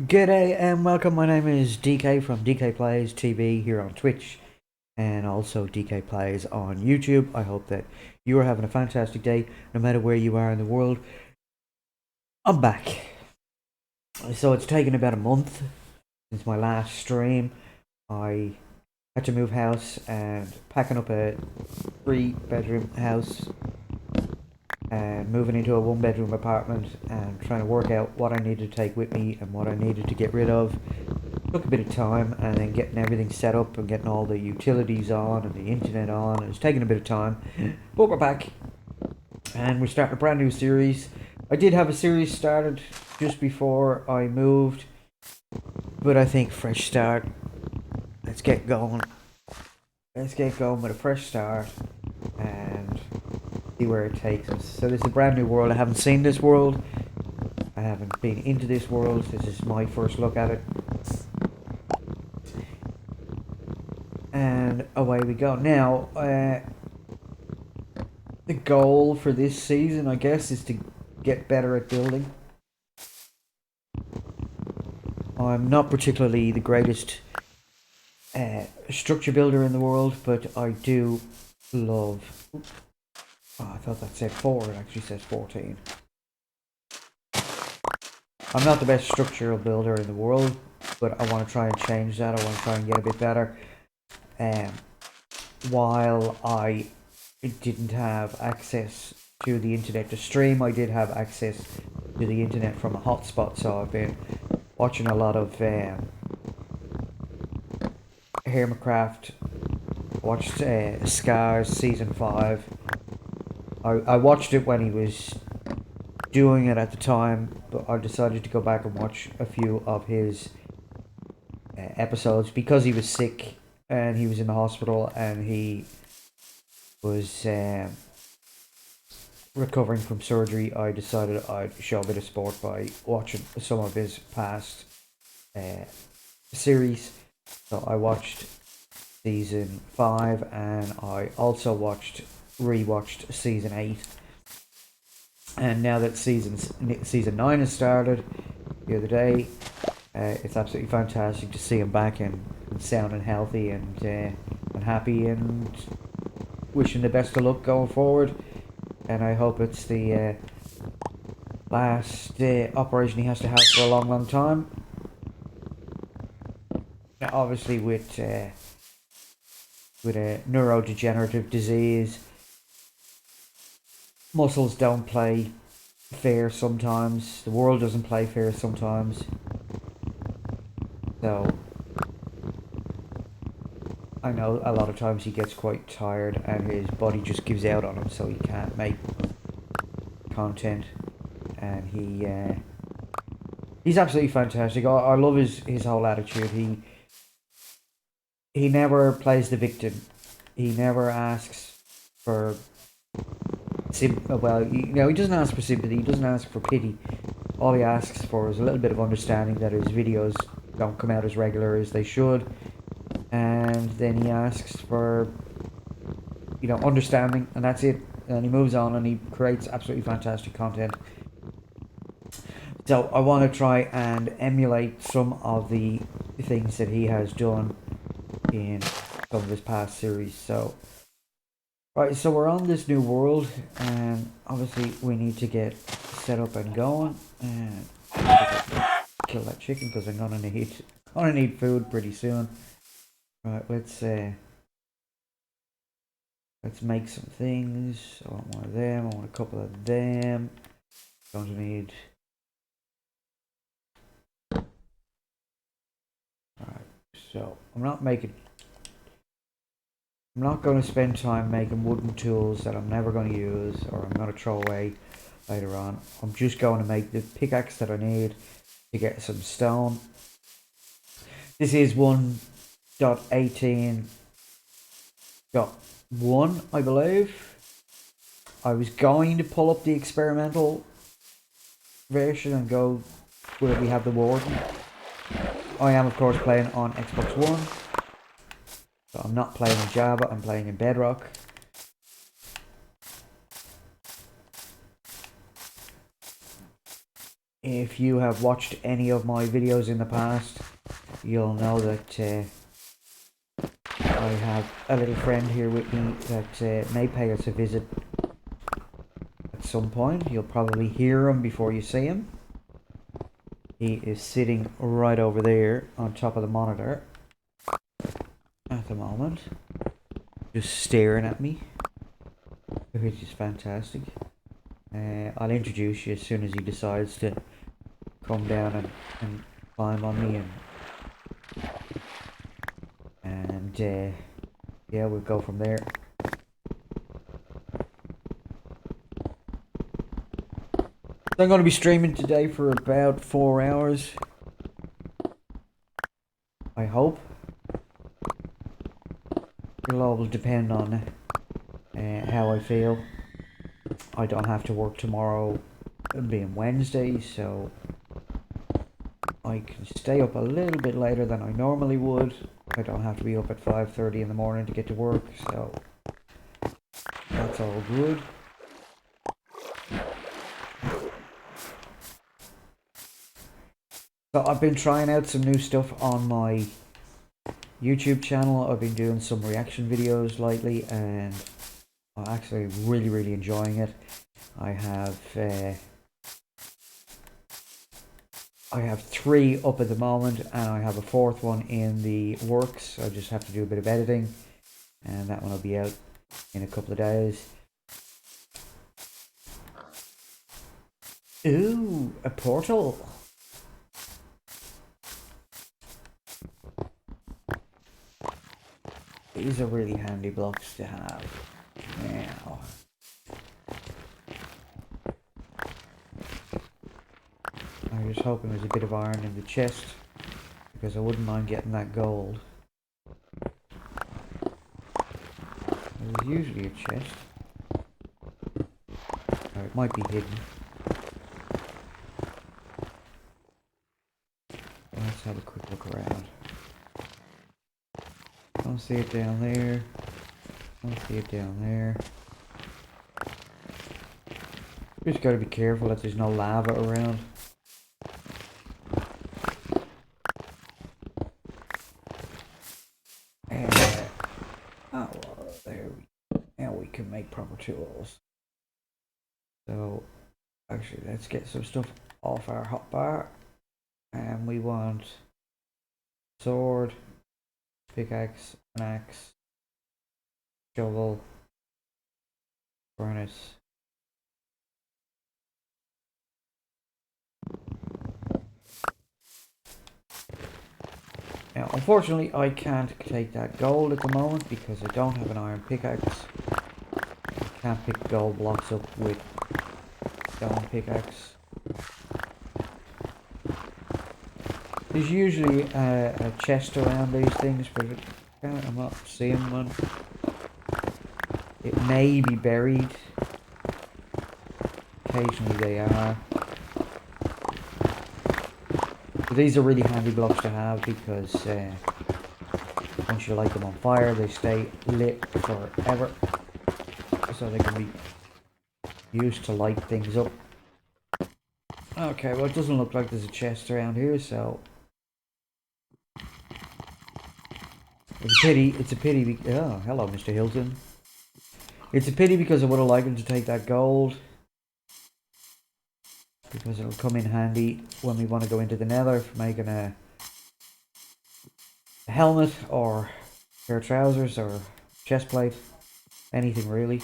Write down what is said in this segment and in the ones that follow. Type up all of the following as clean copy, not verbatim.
G'day and welcome. My name is DK from DK Plays TV here on Twitch and also DK Plays on YouTube. I hope that you are having a fantastic day no matter where you are in the world. I'm back. So it's taken about a month since my last stream. I had to move house and packing up a 3-bedroom house and moving into a 1-bedroom apartment and trying to work out what I needed to take with me and what I needed to get rid of. Took a bit of time, and then getting everything set up and getting all the utilities on and the internet on. It's taken a bit of time, but we're back and we're starting a brand new series. I did have a series started just before I moved, but I think fresh start. Let's get going. Let's get going with a fresh start and see where it takes us. So this is a brand new world. I haven't seen this world. I haven't been into this world. This is my first look at it. And away we go. Now, the goal for this season, I guess, is to get better at building. I'm not particularly the greatest structure builder in the world, but I do love... Oh, I thought that said 4, it actually says 14. I'm not the best structural builder in the world, but I want to try and change that. I want to try and get a bit better. While I didn't have access to the internet to stream, I did have access to the internet from a hotspot, so I've been watching a lot of Hermitcraft. Watched Scars Season 5. I watched it when he was doing it at the time, but I decided to go back and watch a few of his episodes because he was sick and he was in the hospital and he was recovering from surgery. I decided I'd show a bit of support by watching some of his past series. So I watched Season 5 and I also rewatched Season 8. And now that Season 9 has started the other day, it's absolutely fantastic to see him back and sound and healthy and happy, and wishing the best of luck going forward. And I hope it's the last operation he has to have for a long time. Now, obviously with a neurodegenerative disease, muscles don't play fair sometimes. The world doesn't play fair sometimes. So I know a lot of times he gets quite tired and his body just gives out on him, so he can't make content. And he's absolutely fantastic. I love his whole attitude. He never plays the victim. He never asks for he doesn't ask for sympathy. He doesn't ask for pity. All he asks for is a little bit of understanding that his videos don't come out as regular as they should, and then he asks for understanding, and that's it. And he moves on and he creates absolutely fantastic content. So I want to try and emulate some of the things that he has done in some of his past series. So right, so we're on this new world, and obviously we need to get set up and going, and kill that chicken because I'm gonna need food pretty soon. Right, let's make some things. I want one of them. I want a couple of them. Going to need. Alright, so I'm not going to spend time making wooden tools that I'm never going to use or I'm going to throw away later on. I'm just going to make the pickaxe that I need to get some stone. This is 1.18.1, I believe. I was going to pull up the experimental version and go where we have the warden. I am, of course, playing on Xbox One. So I'm not playing in Java, I'm playing in Bedrock. if you have watched any of my videos in the past, you'll know that I have a little friend here with me that may pay us a visit at some point. You'll probably hear him before you see him. He is sitting right over there on top of the monitor at the moment, just staring at me, which is fantastic. I'll introduce you as soon as he decides to come down and climb on me, and yeah, we'll go from there. I'm going to be streaming today for about 4 hours, I hope. It'll all depend on how I feel. I don't have to work tomorrow, being Wednesday, so I can stay up a little bit later than I normally would. I don't have to be up at 5:30 in the morning to get to work, so that's all good. So I've been trying out some new stuff on my YouTube channel. I've been doing some reaction videos lately, and I'm actually really enjoying it. I have 3 up at the moment, and I have a 4th one in the works. I just have to do a bit of editing, and that one will be out in a couple of days. Ooh, a portal. These are really handy blocks to have now. I was hoping there's a bit of iron in the chest, because I wouldn't mind getting that gold. There's usually a chest. Or it might be hidden. Let's have a quick look around. Don't see it down there. Don't see it down there. Just gotta be careful that there's no lava around. Now we can make proper tools. So, actually, let's get some stuff off our hotbar. And we want sword, pickaxe, an axe, shovel, furnace. Now, unfortunately, I can't take that gold at the moment because I don't have an iron pickaxe. I can't pick gold blocks up with stone pickaxe. There's usually a chest around these things, but I'm not seeing one. It may be buried. Occasionally they are. But these are really handy blocks to have because once you light them on fire, they stay lit forever. So they can be used to light things up. Okay, well it doesn't look like there's a chest around here, so it's a pity, oh, hello Mr. Hilton. It's a pity because I would have liked him to take that gold, because it'll come in handy when we want to go into the nether for making a helmet or a pair of trousers or chest plate, anything really.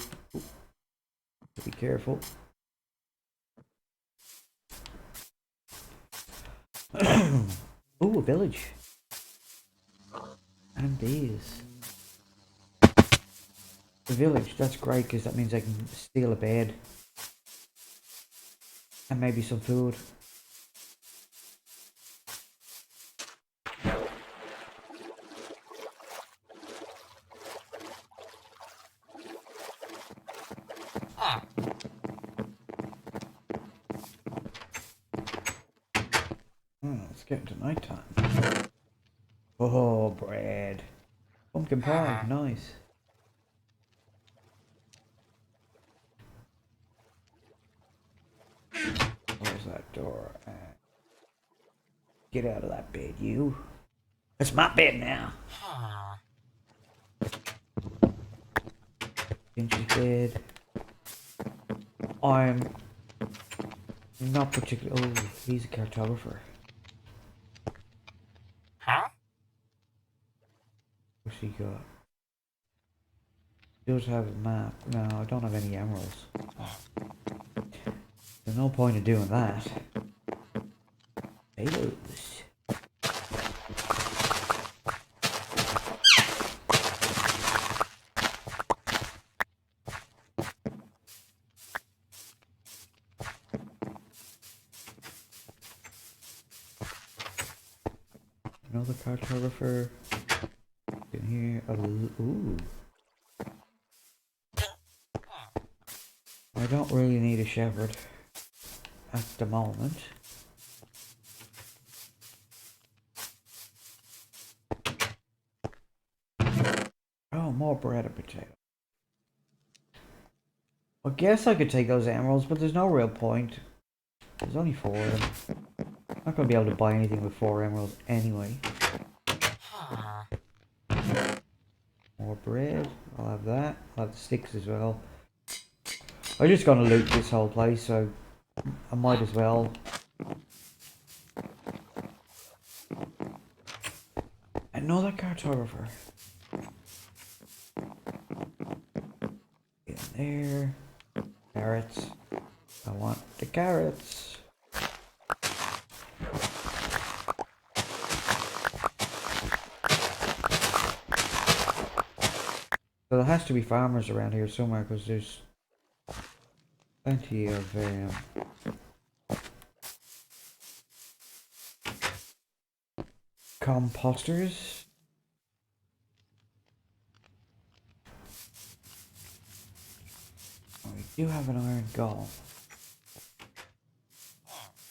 Be careful. Ooh, a village. And bees. The village, that's great because that means I can steal a bed. And maybe some food. It's getting to night time. Oh, bread. Pumpkin pie, nice. There's that door and get out of that bed, you. It's my bed now. Finch's bed. I'm not particularly. Oh, he's a cartographer. Huh? What's he got? He does have a map. No, I don't have any emeralds. There's no point in doing that. Potatoes. Another cartographer. In here. Ooh. I don't really need a shepherd at the moment. Oh, more bread and potato. I guess I could take those emeralds, but there's no real point. There's only 4 of them. I'm not going to be able to buy anything with 4 emeralds anyway. More bread. I'll have that. I'll have the sticks as well. I'm just going to loot this whole place, so I might as well. Another cartographer. In there. Carrots. I want the carrots. So there has to be farmers around here somewhere because there's plenty of composters. Oh, we do have an iron golem.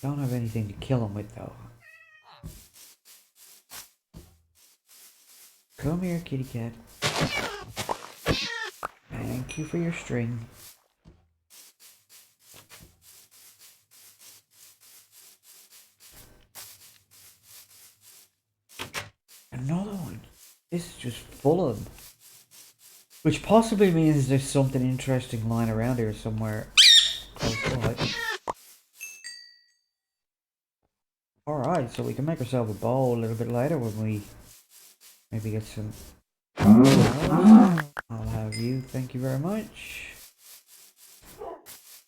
Don't have anything to kill him with though. Come here, kitty cat. Thank you for your string. Another one. This is just full of them. Which possibly means there's something interesting lying around here somewhere close by. Alright, so we can make ourselves a bowl a little bit later when we maybe get some. I'll have you, thank you very much.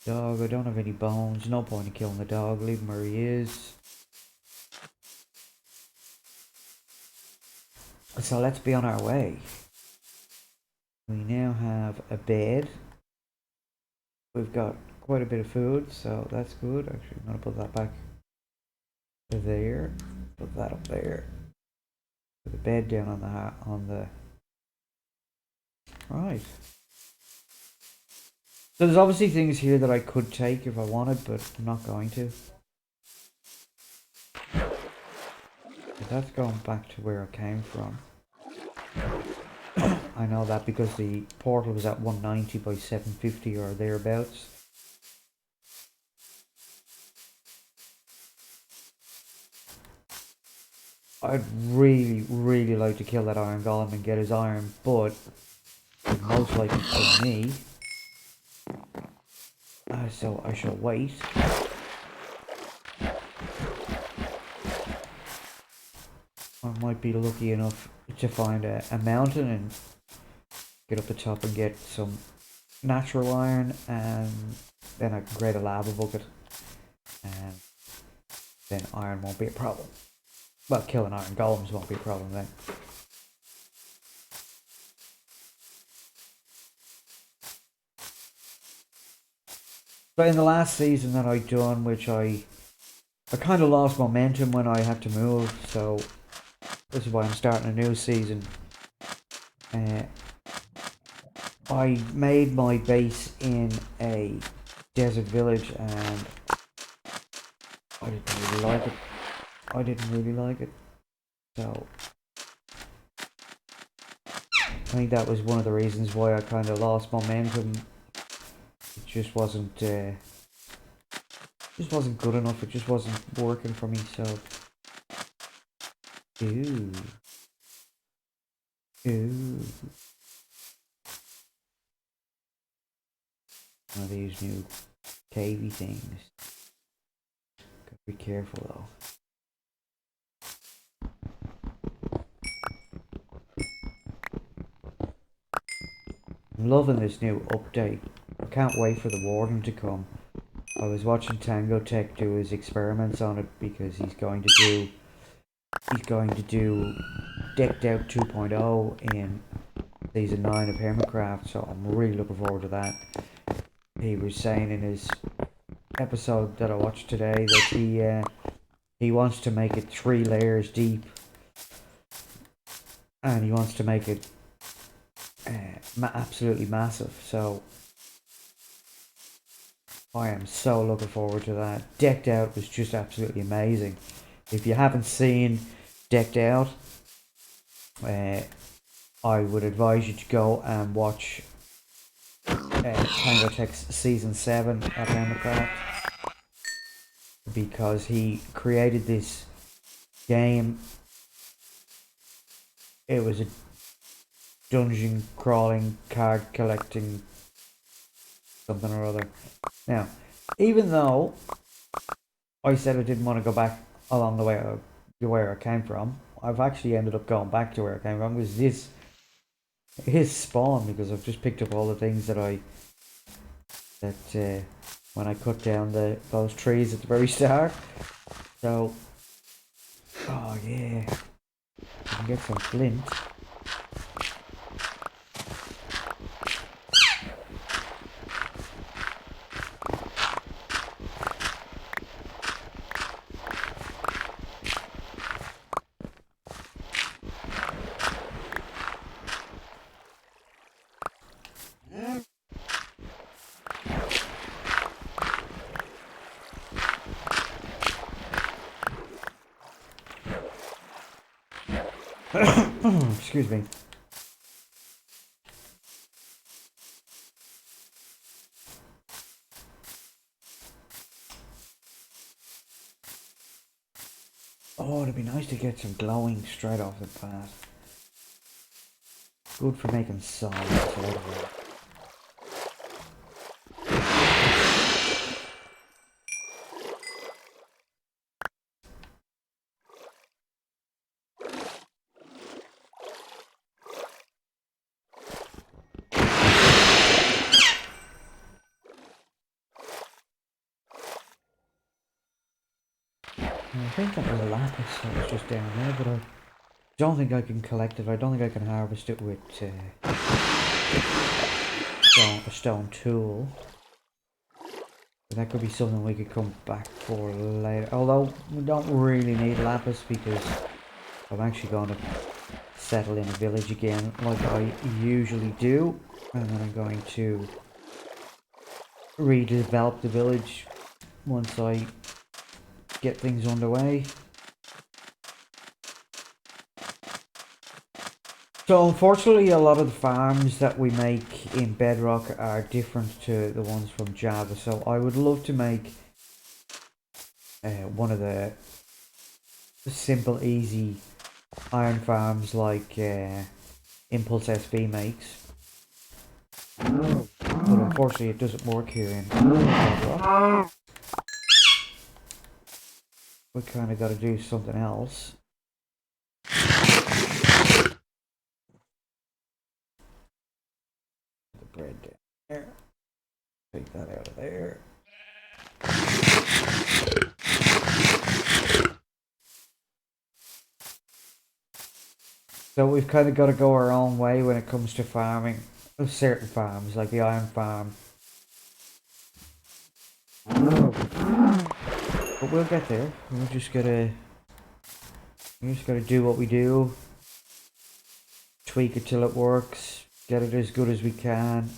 Dog, I don't have any bones. No point in killing the dog. Leave him where he is. So let's be on our way. We now have a bed. We've got quite a bit of food, so that's good. Actually, I'm gonna put that back there. Put that up there. Put the bed down on the. Right. So there's obviously things here that I could take if I wanted, but I'm not going to. But that's going back to where I came from. I know that because the portal was at 190 by 750 or thereabouts. I'd really like to kill that iron golem and get his iron, but most likely for me. So I shall wait. I might be lucky enough to find a mountain and get up the top and get some natural iron, and then I can create a lava bucket, and then iron won't be a problem. Well, killing iron golems won't be a problem then. But in the last season that I done, which I kind of lost momentum when I had to move, so this is why I'm starting a new season. I made my base in a desert village and I didn't really like it. So I think that was one of the reasons why I kind of lost momentum. It just wasn't Just wasn't good enough. It just wasn't working for me. So, ooh, ooh. One of these new cavey things. Gotta be careful though. I'm loving this new update. I can't wait for the warden to come. I was watching Tango Tech do his experiments on it because he's going to do Decked Out 2.0 in season 9 of Hermitcraft, so I'm really looking forward to that. He was saying in his episode that I watched today that he wants to make it 3 layers deep, and he wants to make it absolutely massive. So I am so looking forward to that. Decked Out was just absolutely amazing. If you haven't seen Decked Out, I would advise you to go and watch Tango Tech's season 7 of Hermitcraft, because he created this game. It was a dungeon crawling, card collecting something or other. Now, even though I said I didn't want to go back along the way where I came from, I've actually ended up going back to where I came from, because this is Spawn, because I've just picked up all the things that when I cut down those trees at the very start. So, oh yeah, I can get some flint. Excuse me. Oh, it'd be nice to get some glowing straight off the bat. Good for making solids. I think that was a lapis that was just down there, but I don't think I can collect it. I don't think I can harvest it with a stone tool. But that could be something we could come back for later. Although we don't really need lapis, because I'm actually going to settle in a village again like I usually do. And then I'm going to redevelop the village once I get things underway. So unfortunately, a lot of the farms that we make in Bedrock are different to the ones from Java. So I would love to make one of the simple, easy iron farms like Impulse SB makes. But unfortunately, it doesn't work here in Bedrock. We kind of got to do something else. The bread down there. Take that out of there. So we've kind of got to go our own way when it comes to farming of certain farms, like the iron farm. But we'll get there. We just gotta do what we do. Tweak it till it works. Get it as good as we can.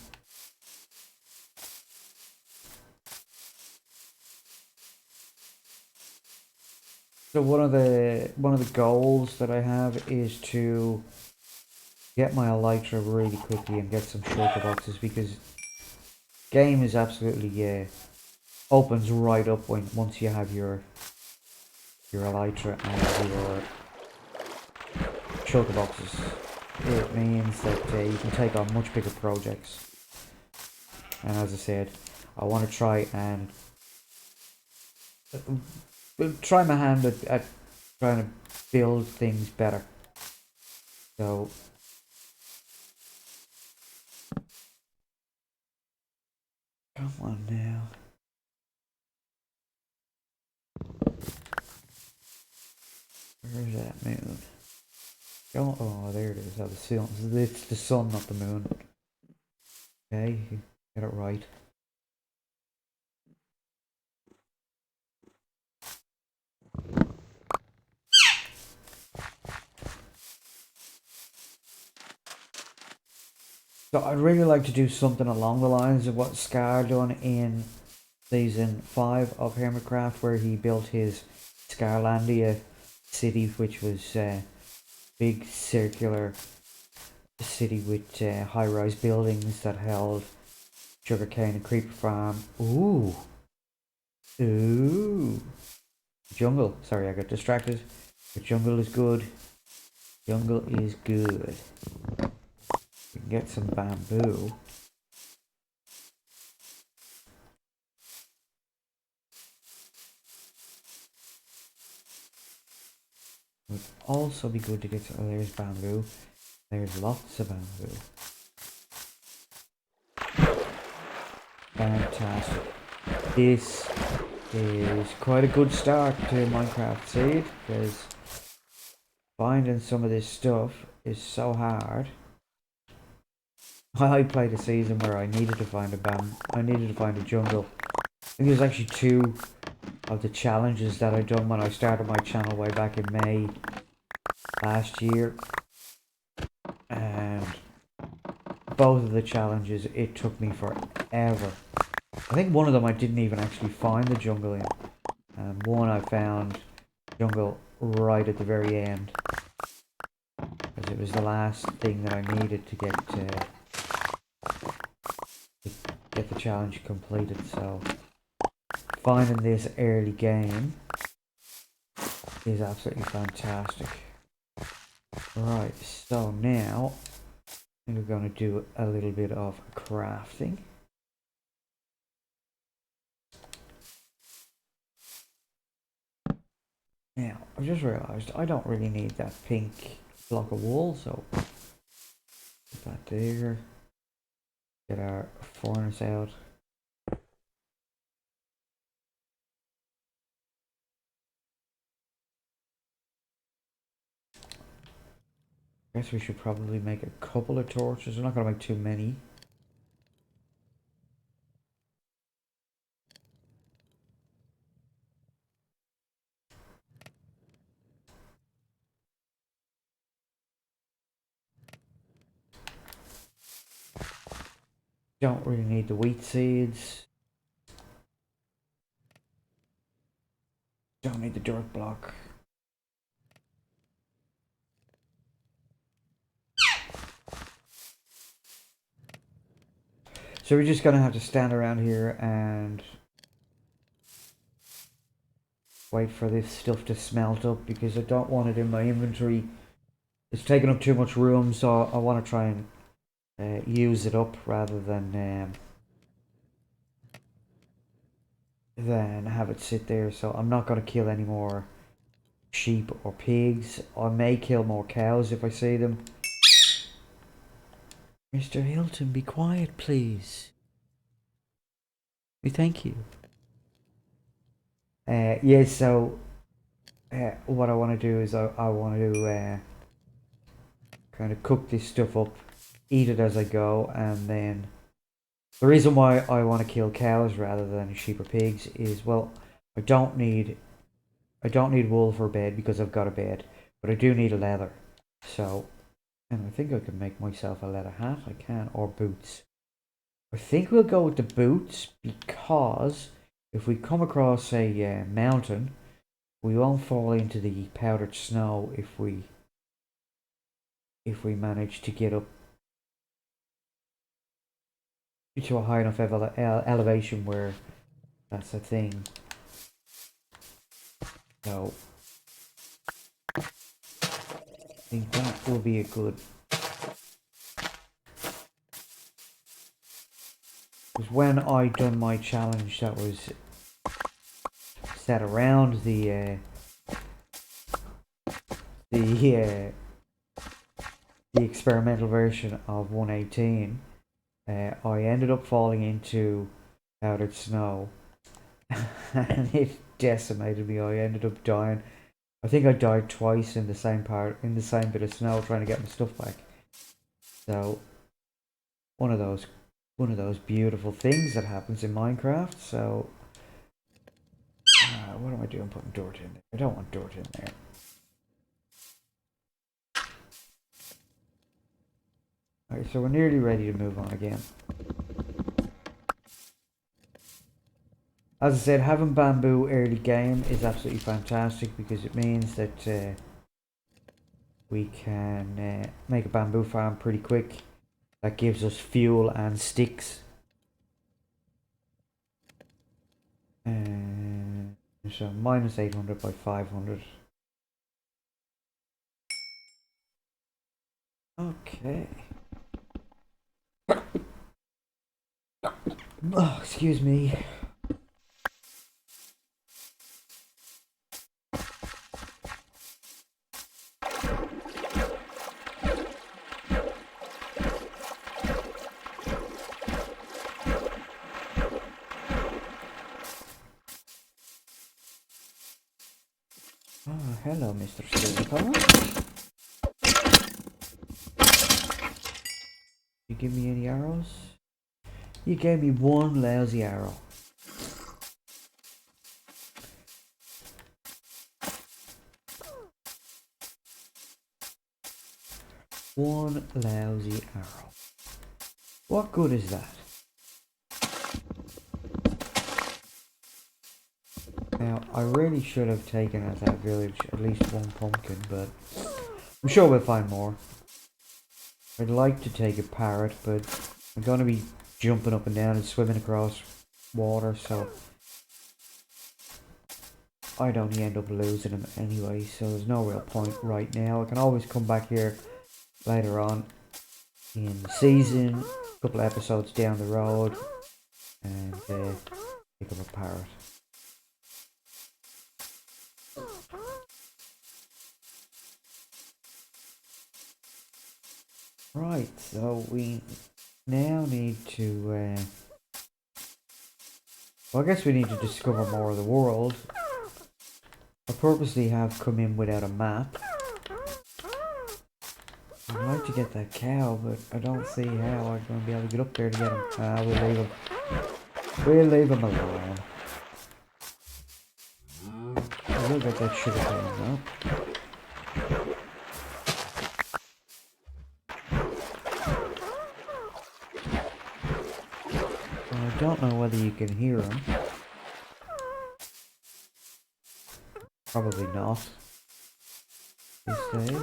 So one of the goals that I have is to get my elytra really quickly and get some shulker boxes, because game is absolutely opens right up once you have your elytra and your shulker boxes. It means that you can take on much bigger projects. And as I said, I want to try and try my hand at trying to build things better. So come on now. Where's that moon? Oh, there it is. Oh, the sun. It's the sun, not the moon. Okay, get it right. So I'd really like to do something along the lines of what Scar done in season 5 of Hermitcraft, where he built his Scarlandia city, which was a big circular city with high-rise buildings that held sugarcane and creeper farm. Ooh. Jungle. Sorry, I got distracted. The jungle is good. Jungle is good. We can get some bamboo. Would also be good to get some. Oh, there's bamboo. There's lots of bamboo. Fantastic. This is quite a good start to Minecraft Seed, because finding some of this stuff is so hard. I played a season where I needed to find a jungle. I think there's actually 2 of the challenges that I done when I started my channel way back in May last year, and both of the challenges it took me forever. I think one of them I didn't even actually find the jungle in, and one I found jungle right at the very end, because it was the last thing that I needed to get the challenge completed. So finding this early game is absolutely fantastic. Right, so now I think we're going to do a little bit of crafting. Now, I've just realised I don't really need that pink block of wool, so put that there. Get our furnace out. Guess we should probably make a couple of torches. We're not going to make too many. Don't really need the wheat seeds. Don't need the dirt block. So we're just going to have to stand around here and wait for this stuff to smelt up, because I don't want it in my inventory. It's taking up too much room, so I want to try and use it up rather than have it sit there. So I'm not going to kill any more sheep or pigs. I may kill more cows if I see them. Mr. Hilton, be quiet, please. We thank you. Yeah, so what I want to do is I want to kind of cook this stuff up, eat it as I go, and then the reason why I want to kill cows rather than sheep or pigs is, well, I don't need wool for a bed because I've got a bed, but I do need a leather. So, and I think I can make myself a leather hat. I can, or boots. I think we'll go with the boots, because if we come across a mountain, we won't fall into the powdered snow if we manage to get up to a high enough elevation where That's the thing. So I think that will be a good. Because when I done my challenge that was set around the experimental version of 118, I ended up falling into powdered snow, and it decimated me. I ended up dying. I think I died twice in the same bit of snow trying to get my stuff back. So one of those beautiful things that happens in Minecraft. So what am I doing putting dirt in there? I don't want dirt in there. Alright, so we're nearly ready to move on again. As I said, having bamboo early game is absolutely fantastic because it means that we can make a bamboo farm pretty quick. That gives us fuel and sticks. So minus 800 by 500. Okay. Oh, excuse me. Oh, hello, Mr. Silvercolor. You give me any arrows? You gave me one lousy arrow. One lousy arrow. What good is that? Now, I really should have taken at that village at least one pumpkin, but I'm sure we'll find more. I'd like to take a parrot, but I'm going to be jumping up and down and swimming across water, so I'd only end up losing him anyway, so there's no real point right now. I can always come back here later on in the season, a couple of episodes down the road, and pick up a parrot. Right, so we now need to, well, I guess we need to discover more of the world. I purposely have come in without a map. I'd like to get that cow, but I don't see how I'm going to be able to get up there to get him. We'll leave him. We'll leave him alone. I will get that sugar cane though. I don't know whether you can hear him. Probably not. This stage.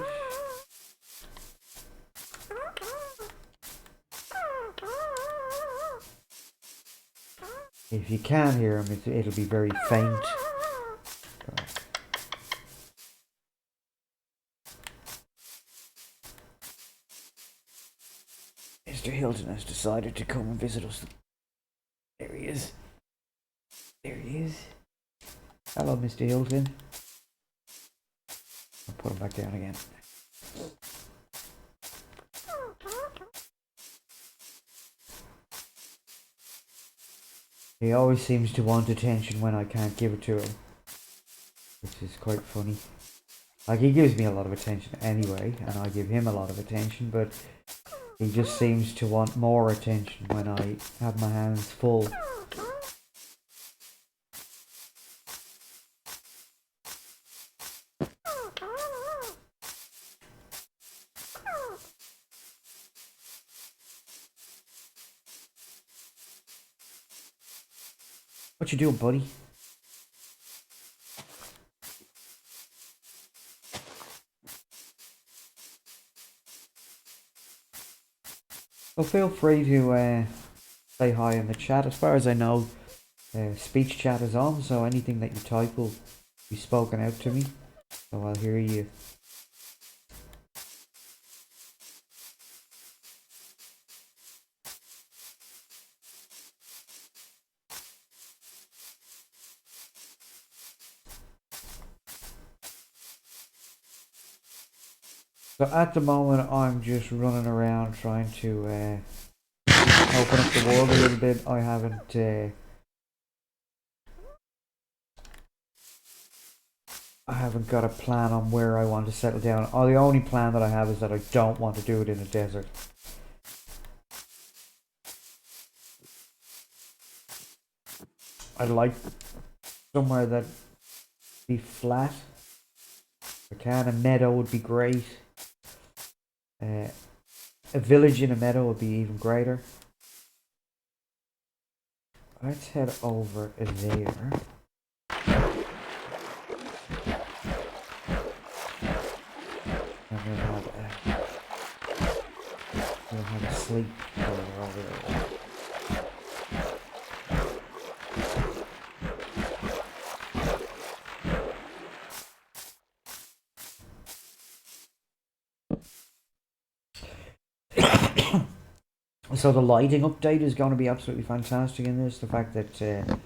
If you can hear him, it'll be very faint. Mr. Hilton has decided to come and visit us. There he is. There he is. Hello, Mr. Hilton. I'll put him back down again. He always seems to want attention when I can't give it to him, which is quite funny. Like, he gives me a lot of attention anyway, and I give him a lot of attention, but he just seems to want more attention when I have my hands full. What you doing, buddy? So feel free to say hi in the chat. As far as I know, speech chat is on, so anything that you type will be spoken out to me. So I'll hear you. So at the moment, I'm just running around trying to open up the world a little bit. I haven't got a plan on where I want to settle down. Oh, the only plan that I have is that I don't want to do it in a desert. I'd like somewhere that be flat. If I can, a meadow would be great. A village in a meadow would be even greater. Let's head over there. And we'll have a sleep over there. So the lighting update is going to be absolutely fantastic in this. The fact that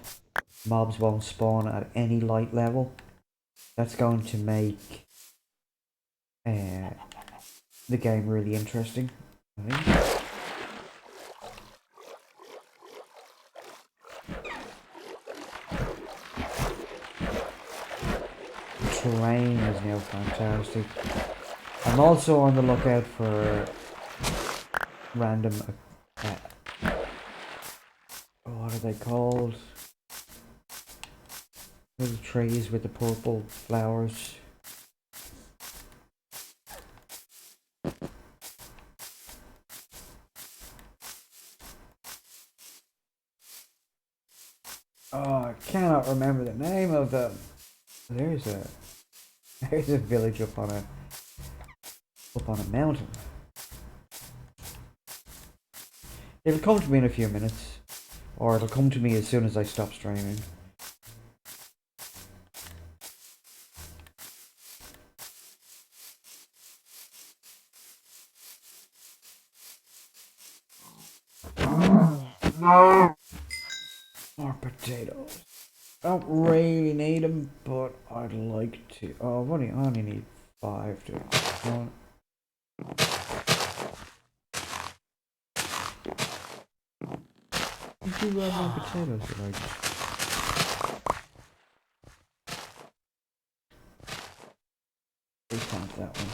mobs won't spawn at any light level. That's going to make the game really interesting, I think. Terrain is now fantastic. I'm also on the lookout for random what are they called? Little trees with the purple flowers. Oh, I cannot remember the name of them. There's a village up on a mountain. It'll come to me in a few minutes, or it'll come to me as soon as I stop streaming. No. More potatoes. I don't really need them, but I'd like to. Oh, I only need 5 to. One. Did you grab my potatoes? Recount that one.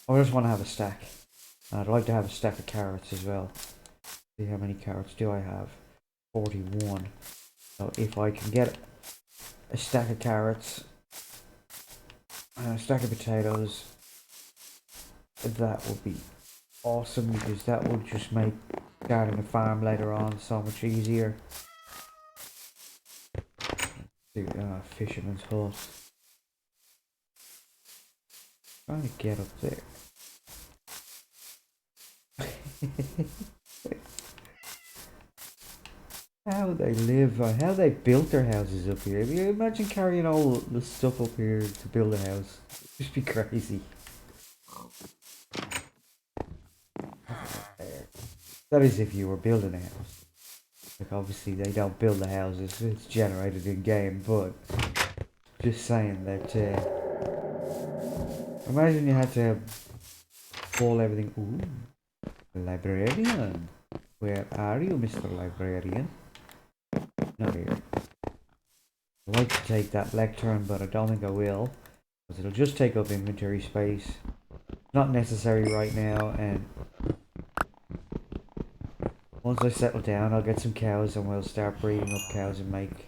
I just want to have a stack. I'd like to have a stack of carrots as well. See how many carrots do I have? 41. So if I can get a stack of carrots and a stack of potatoes, that would be awesome, because that would just make starting a farm later on so much easier. Fisherman's hut. Trying to get up there. How they live, how they built their houses up here. If you imagine carrying all the stuff up here to build a house, it'd just be crazy. That is if you were building a house. Like obviously they don't build the houses, it's generated in game, but just saying that imagine you had to pull everything. Ooh, librarian. Where are you, Mr. Librarian? Not here. I'd like to take that lectern, but I don't think I will, because it'll just take up inventory space. Not necessary right now, and once I settle down, I'll get some cows and we'll start breeding up cows and make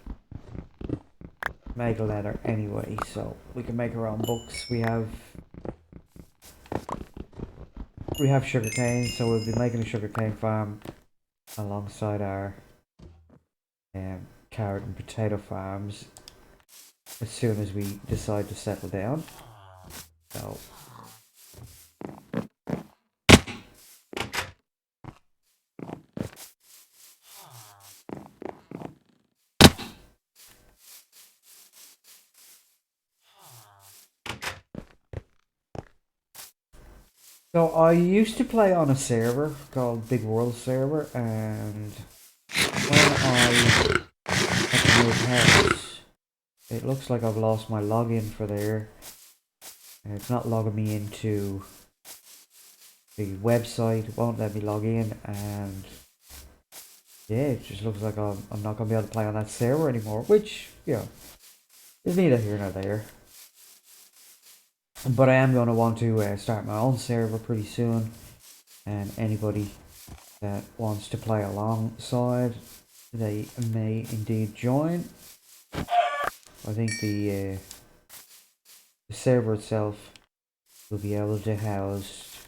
leather anyway, so we can make our own books. We have sugarcane, so we'll be making a sugarcane farm alongside our carrot and potato farms as soon as we decide to settle down. So So I used to play on a server called Big World Server, and when I had to move house, it looks like I've lost my login for there. And it's not logging me into the website. It won't let me log in, and yeah, it just looks like I'm not gonna be able to play on that server anymore. Which, yeah, is neither here nor there. But I am gonna want to start my own server pretty soon, and anybody that wants to play alongside, they may indeed join. I think the server itself will be able to house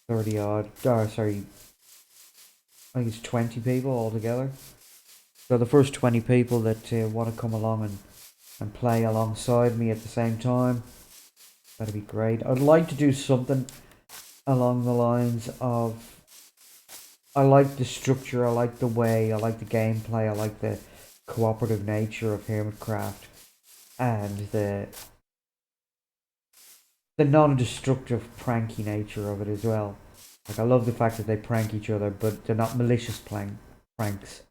30 odd, sorry, I think it's 20 people altogether. So the first 20 people that want to come along and play alongside me at the same time, that'd be great. I'd like to do something along the lines of, I like the structure, I like the way, I like the gameplay, I like the cooperative nature of Hermitcraft, and the non-destructive pranky nature of it as well. Like, I love the fact that they prank each other, but they're not malicious pranks.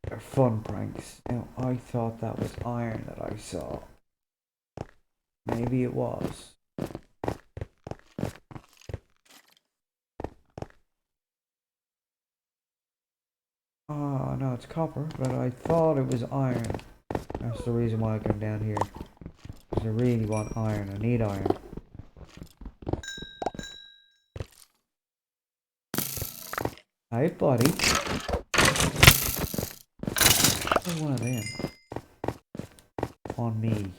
They're fun pranks. Now, I thought that was iron that I saw. Maybe it was. Oh, no, it's copper, but I thought it was iron. That's the reason why I come down here. Because I really want iron. I need iron. Hey, buddy. There's one of them. On me.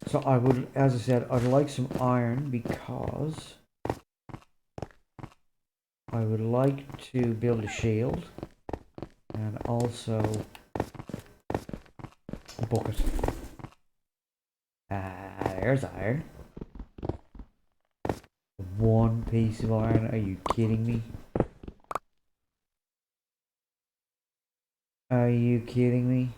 So I would, as I said, I'd like some iron because I would like to build a shield and also a bucket. There's iron. One piece of iron? Are you kidding me? Are you kidding me?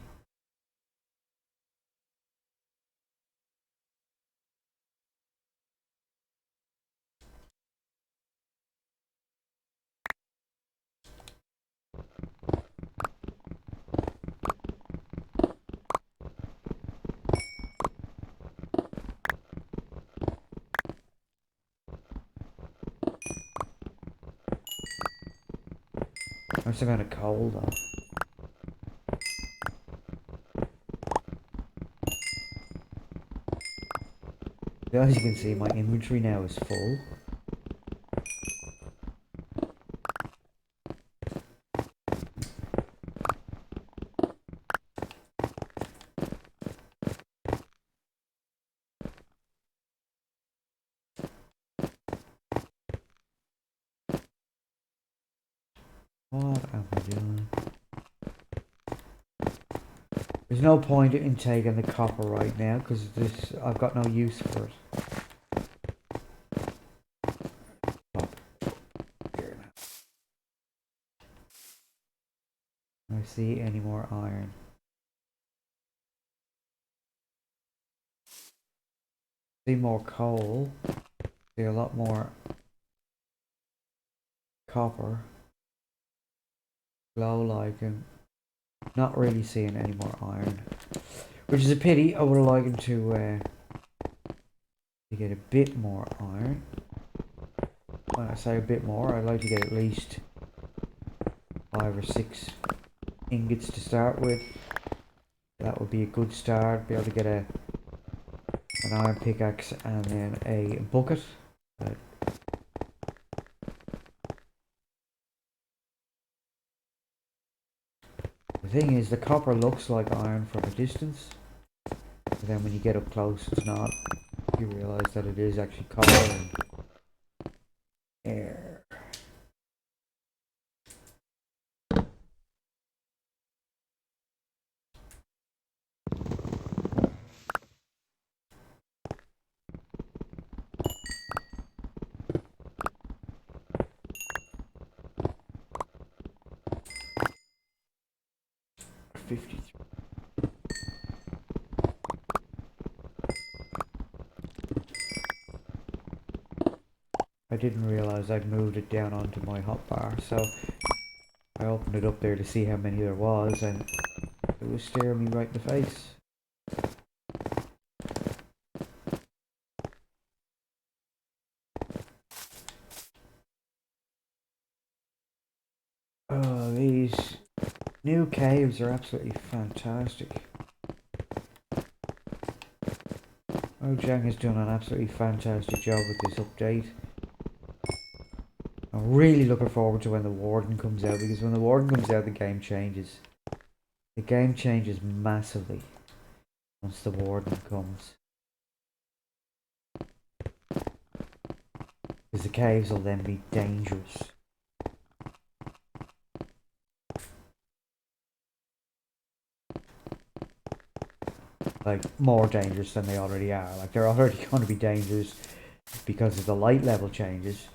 I'm still kind of cold though. As you can see, my inventory now is full. What am I doing? There's no point in taking the copper right now because this I've got no use for it. Here now. I see any more iron. See more coal. See a lot more copper. Glow lichen. Not really seeing any more iron, which is a pity. I would have liked to get a bit more iron. When I say a bit more, I'd like to get at least 5 or 6 ingots to start with. That would be a good start. Be able to get an iron pickaxe and then a bucket. But the thing is, the copper looks like iron from a distance, but then when you get up close, it's not. You realise that it is actually copper and air. I didn't realize I'd moved it down onto my hotbar, so I opened it up there to see how many there was, and it was staring me right in the face. Oh, these new caves are absolutely fantastic. Mojang has done an absolutely fantastic job with this update. I'm really looking forward to when the Warden comes out, because when the Warden comes out, the game changes. The game changes massively once the Warden comes. Because the caves will then be dangerous. Like, more dangerous than they already are. Like, they're already going to be dangerous because of the light level changes.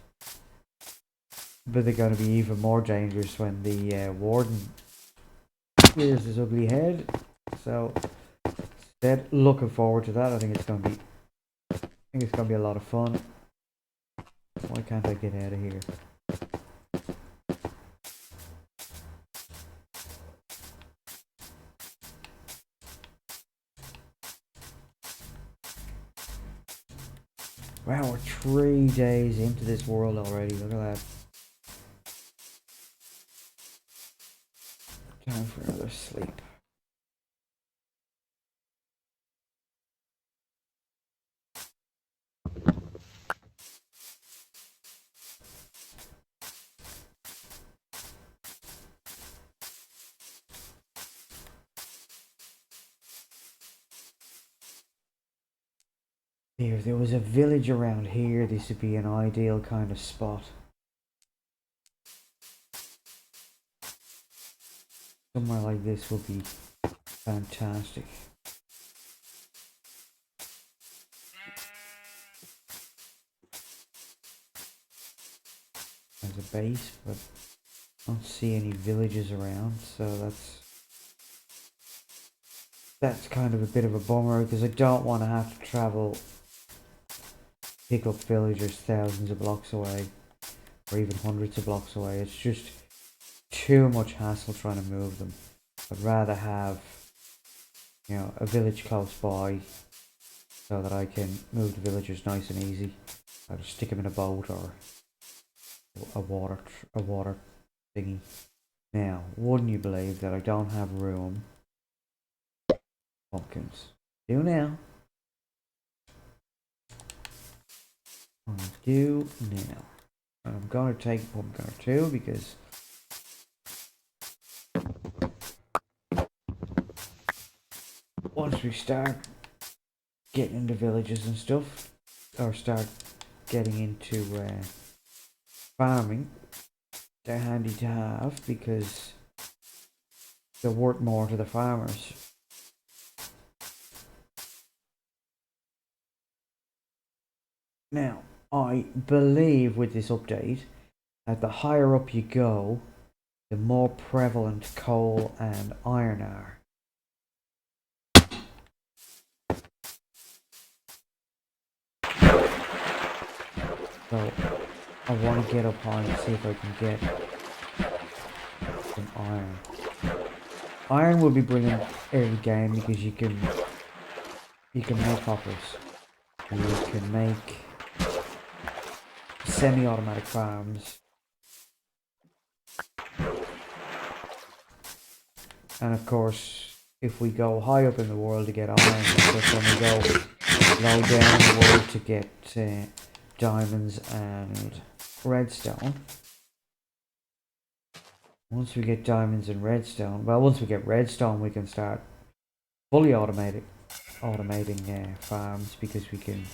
But they're going to be even more dangerous when the Warden rears his ugly head. So, instead, looking forward to that. I think it's going to be a lot of fun. Why can't I get out of here? Wow, we're 3 days into this world already. Look at that. Time for another sleep. If there was a village around here, this would be an ideal kind of spot. Somewhere like this would be fantastic. As a base, but I don't see any villages around, so that's kind of a bit of a bummer, because I don't want to have to travel, pick up villagers thousands of blocks away, or even hundreds of blocks away. It's just too much hassle trying to move them. I'd rather have, you know, a village close by so that I can move the villagers nice and easy. I'll just stick them in a boat or a water thingy. Now, wouldn't you believe that I don't have room? Pumpkins. Do now. Do now. I'm going to take a pumpkin or two because once we start getting into villages and stuff, or start getting into farming, they're handy to have because they're worth more to the farmers. Now, I believe with this update that the higher up you go, the more prevalent coal and iron are. So I want to get up high and see if I can get some iron. Iron will be brilliant early game because you can make hoppers. And you can make semi-automatic farms. And of course, if we go high up in the world to get iron, that's when we go low down in the world to get diamonds and redstone. Once we get diamonds and redstone, well, once we get redstone, we can start fully automating farms, because we can.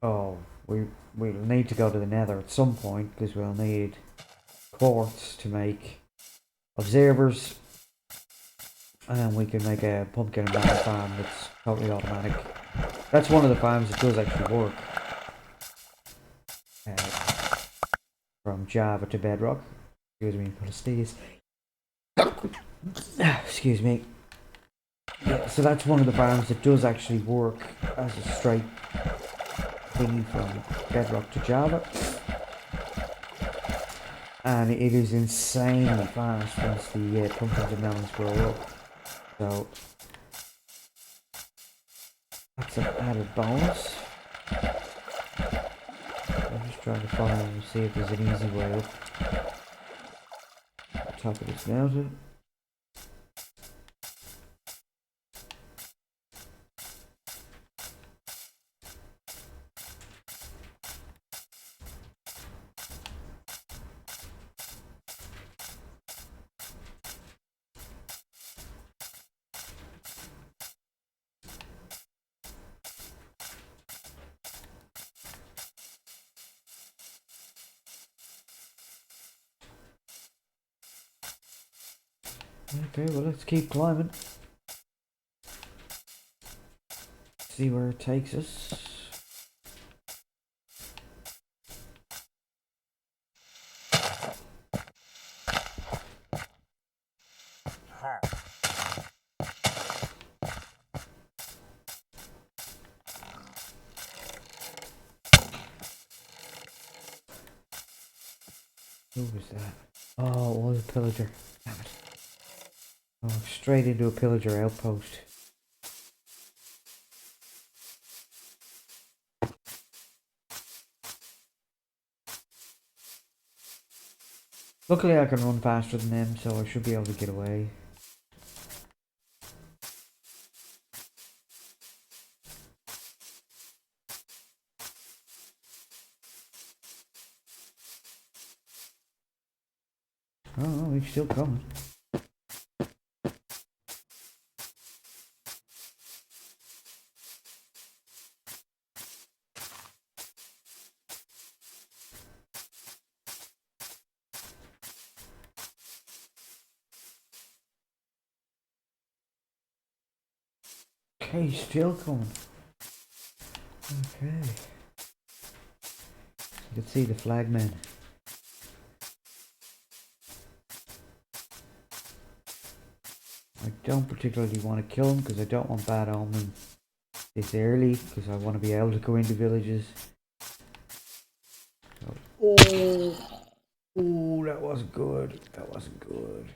Oh, we'll need to go to the Nether at some point because we'll need quartz to make observers, and we can make a pumpkin and banana farm that's totally automatic. That's one of the farms that does actually work. From Java to Bedrock. Excuse me, put a sneeze. Excuse me. Yeah, so that's one of the farms that does actually work as a straight thingy from Bedrock to Java, and it is insanely fast once the pumpkins and melons grow up. So that's an added bonus. I'm just trying to find and see if there's an easy way up the top of this mountain. Okay, well, let's keep climbing. See where it takes us. Who was that? Oh, it was a pillager. Damn it. Oh, straight into a pillager outpost. Luckily I can run faster than them, so I should be able to get away. Oh, he's still coming. Okay, he's still coming. Okay. You can see the flagman. I don't particularly want to kill him because I don't want bad omen this early, because I want to be able to go into villages. So, oh, that wasn't good. That wasn't good.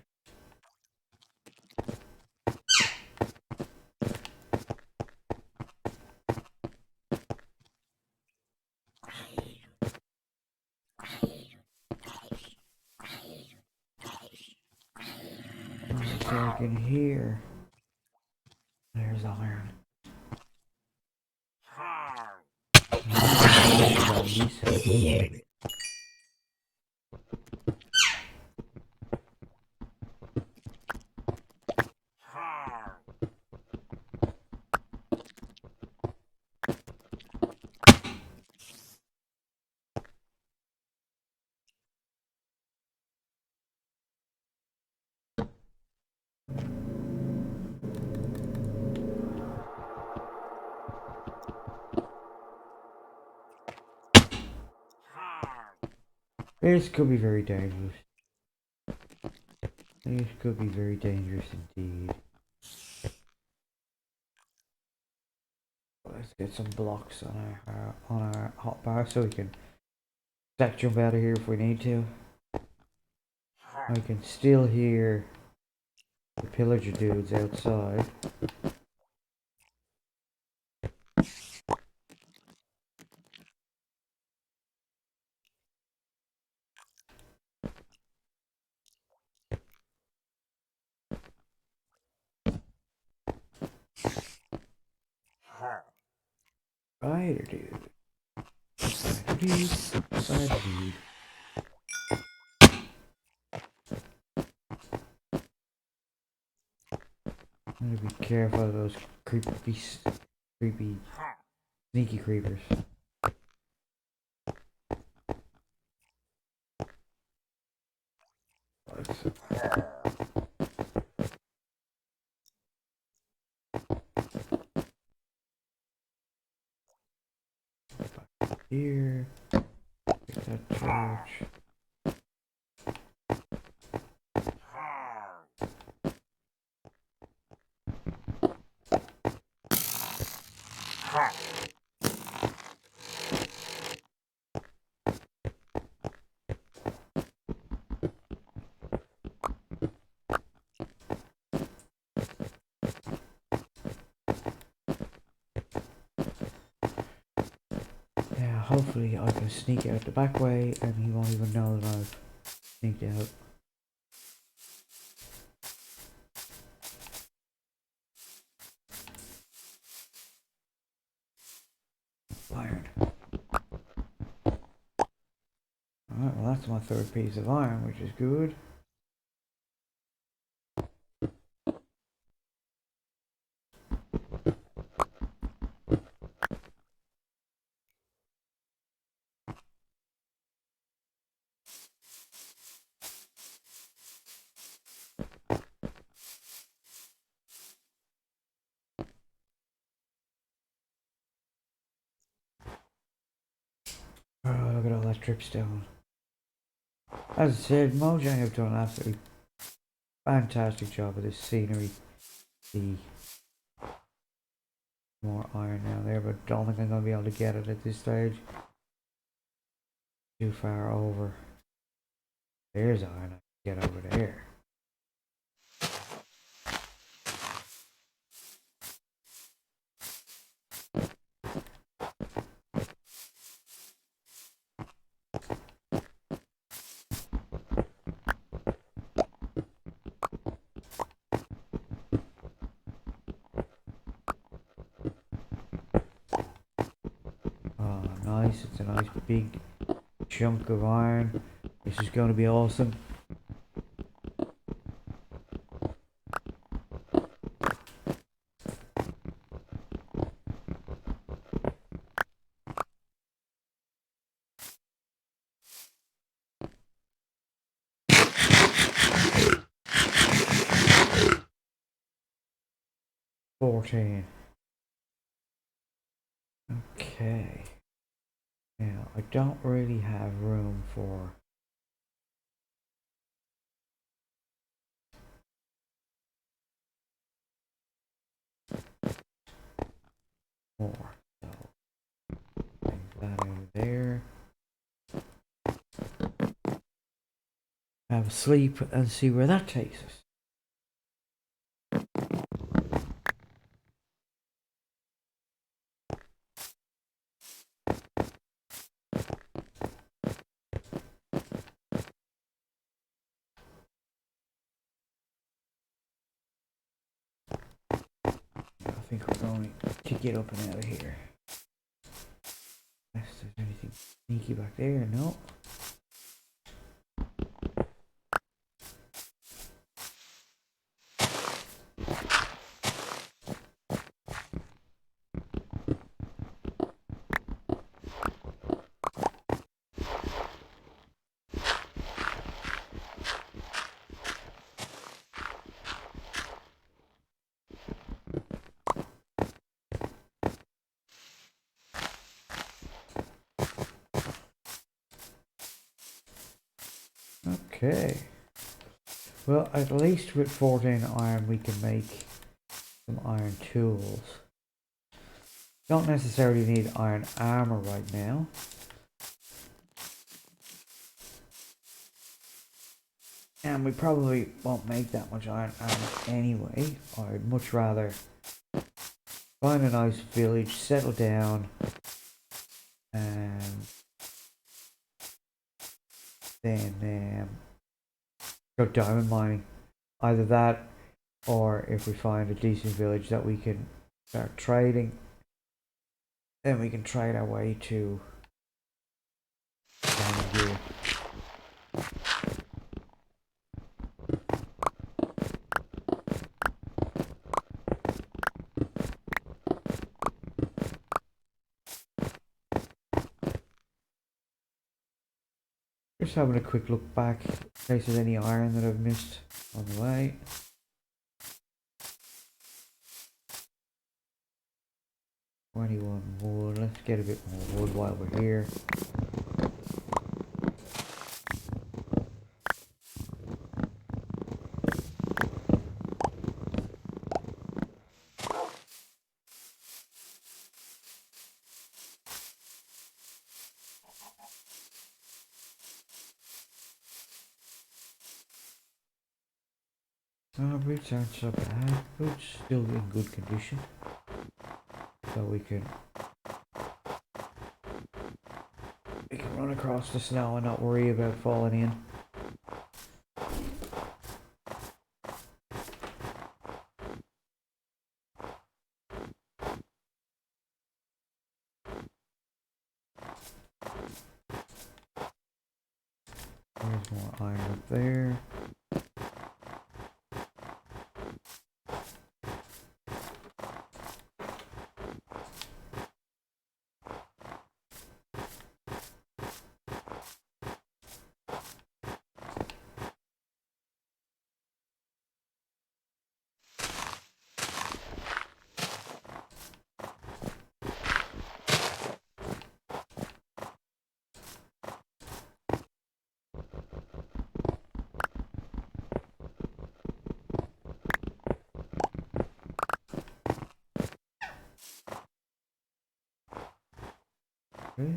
So I can hear. There's iron. This could be very dangerous. This could be very dangerous indeed. Let's get some blocks on our hotbar so we can stack jump out of here if we need to. I can still hear the pillager dudes outside. Spider dude. Spider dude. Spider dude. I'm gonna be careful of those creepy, sneaky creepers. Here, get that torch. hopefully I can sneak out the back way and he won't even know that I've sneaked out. Iron. Alright, well that's my third piece of iron, which is good. Oh, look at all that dripstone. As I said, Mojang have done an absolutely fantastic job of this scenery. The more iron down there, but don't think I'm going to be able to get it at this stage. Too far over. There's iron I can get over there. 'Nice, it's a nice big chunk of iron. This is going to be awesome. $14. Okay. Now, I don't really have room for more. So, take that out of there. Have a sleep and see where that takes us. I think we're going to get up and out of here. Unless there's anything sneaky back there, no. Okay. Well, at least with 14 iron we can make some iron tools. Don't necessarily need iron armor right now. And we probably won't make that much iron armor anyway. I'd much rather find a nice village, settle down, and then go diamond mining. Either that, or if we find a decent village that we can start trading, then we can trade our way to diamond gear. Just having a quick look back in case there's any iron that I've missed on the way. $21 wood. Let's get a bit more wood while we're here. Our boots aren't so bad. Boots still in good condition. So we can run across the snow and not worry about falling in. There's more iron up there. Okay.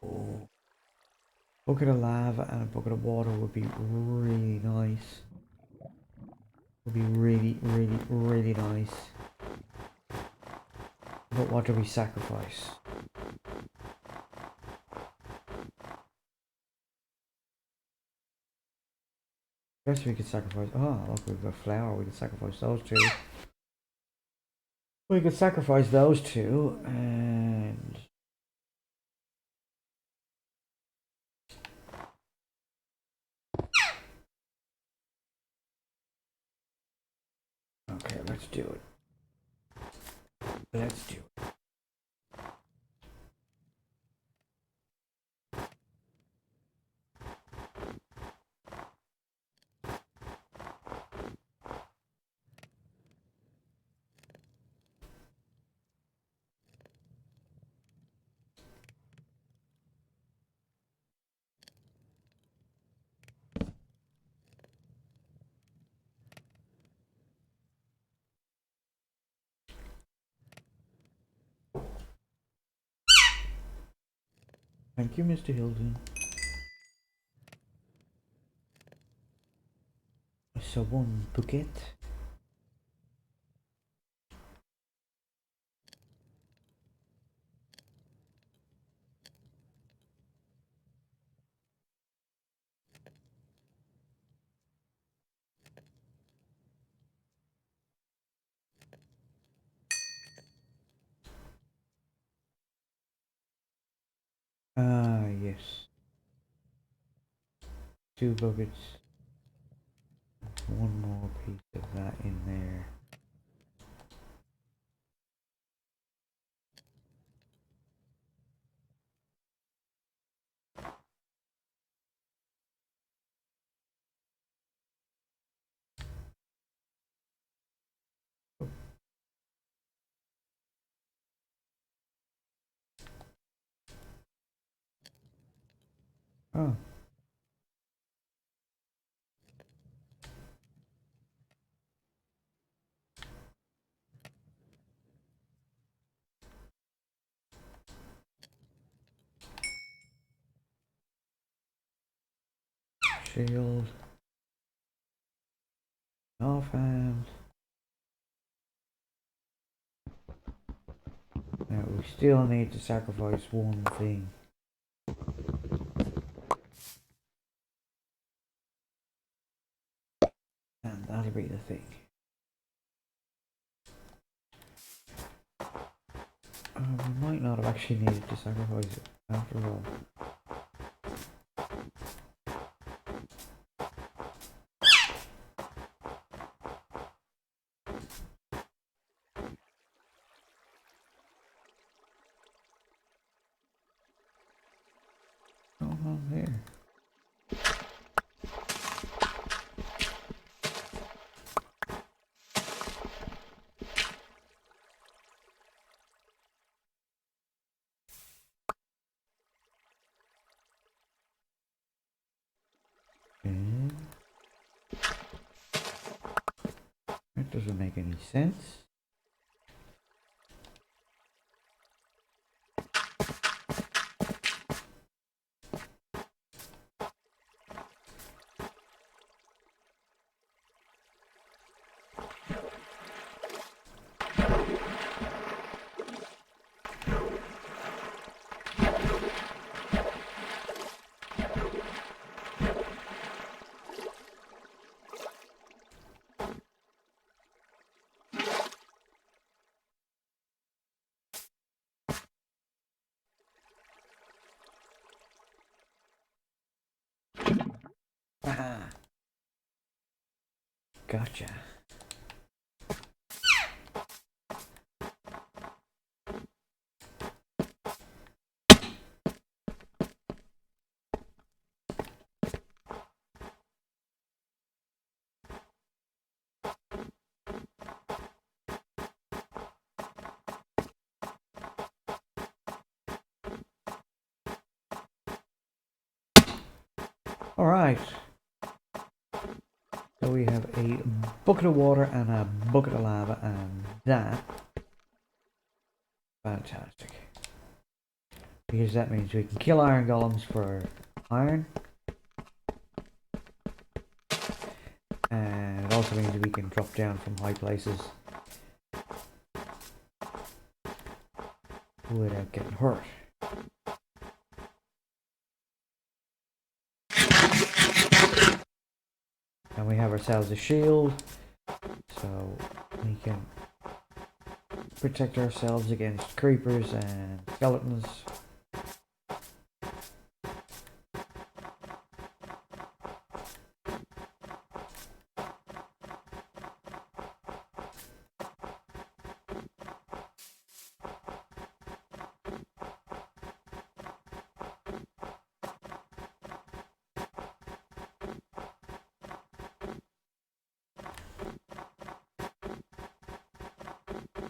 Oh. Bucket of lava and a bucket of water would be really nice. Would be really, really, really nice. But what do we sacrifice? I guess we could sacrifice. Oh, look, we've got flour. We could sacrifice those two. We could sacrifice those two, and okay, let's do it. Let's do it. Thank you, Mr. Hilton. So one bucket. Ah, yes. 2 buckets. One more piece of that in there. Oh. Shield. Offhand. Now we still need to sacrifice one thing. And that'll be the thing. We might not have actually needed to sacrifice it after all. What's going on there? Okay. That doesn't make any sense. Gotcha. Alright. So we have a bucket of water and a bucket of lava, and that, fantastic. Because that means we can kill iron golems for iron. And it also means we can drop down from high places without getting hurt. And we have ourselves a shield, so we can protect ourselves against creepers and skeletons.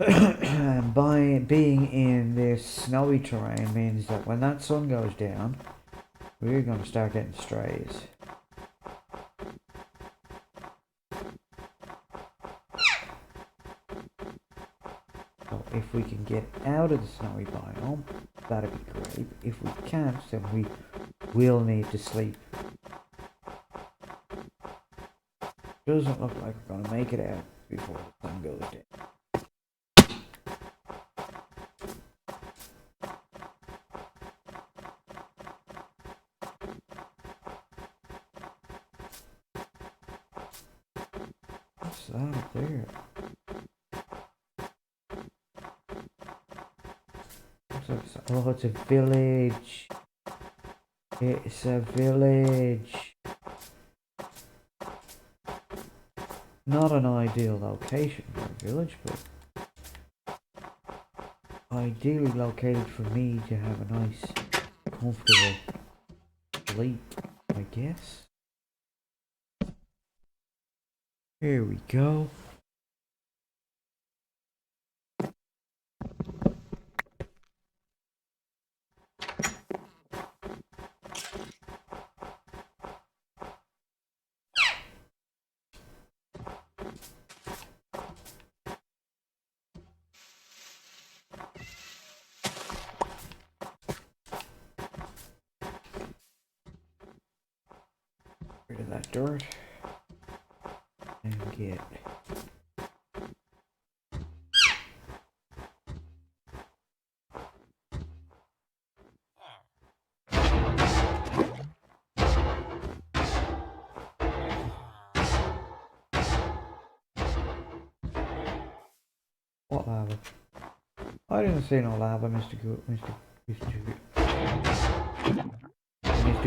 And by being in this snowy terrain means that when that sun goes down, we're going to start getting strays. So if we can get out of the snowy biome, that'd be great. If we can't, then we will need to sleep. Doesn't look like we're going to make it out before the sun goes down. What's that up there? Oh, it's a village. It's a village. Not an ideal location for a village, but ideally located for me to have a nice, comfortable sleep, I guess. Here we go. Rid of that dirt and get what lava? I didn't see no lava, Mr.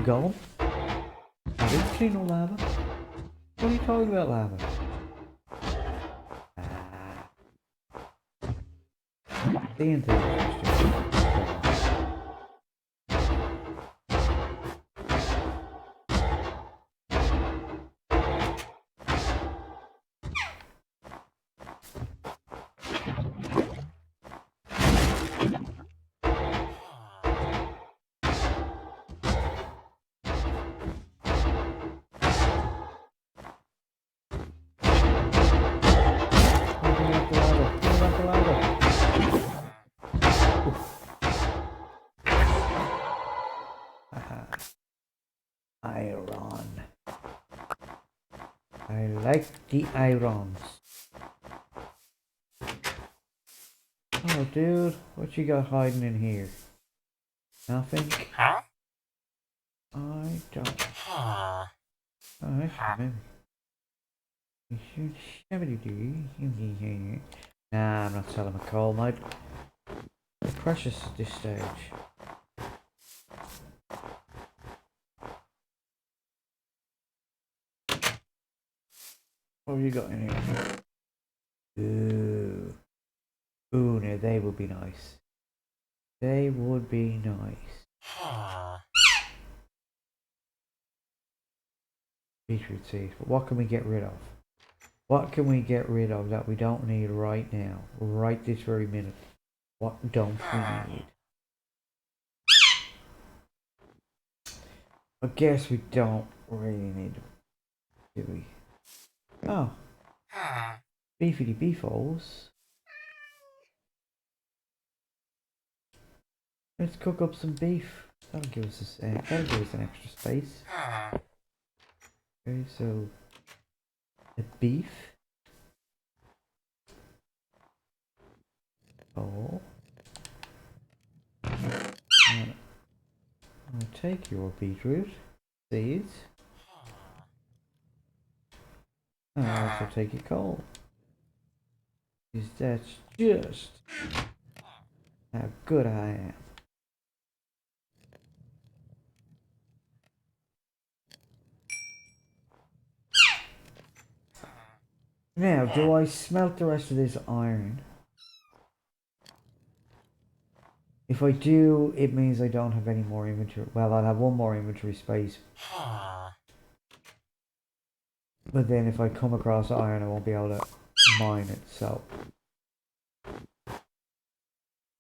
Golem. I didn't see no lava. What are you talking about, lava? Seeing things, Mr. Iron. I like the irons. Oh, dude, what you got hiding in here? Nothing? Huh? I don't. Oh, maybe. You should do. Nah, I'm not selling my coal, mate. They're precious at this stage. Oh, you got in here? Ooh. Ooh, now they would be nice. They would be nice. Beetroot seeds. But what can we get rid of? What can we get rid of that we don't need right now? Right this very minute. What don't we need? I guess we don't really need them, do we? Oh. Beefy beefos. Let's cook up some beef. That'll give us an extra space. Okay, so the beef. Oh. And I'll take your beetroot seeds. And I'll also take your coal. Because that's just how good I am. Now, do I smelt the rest of this iron? If I do, it means I don't have any more inventory. Well, I'll have one more inventory space. But then if I come across iron, I won't be able to mine it, so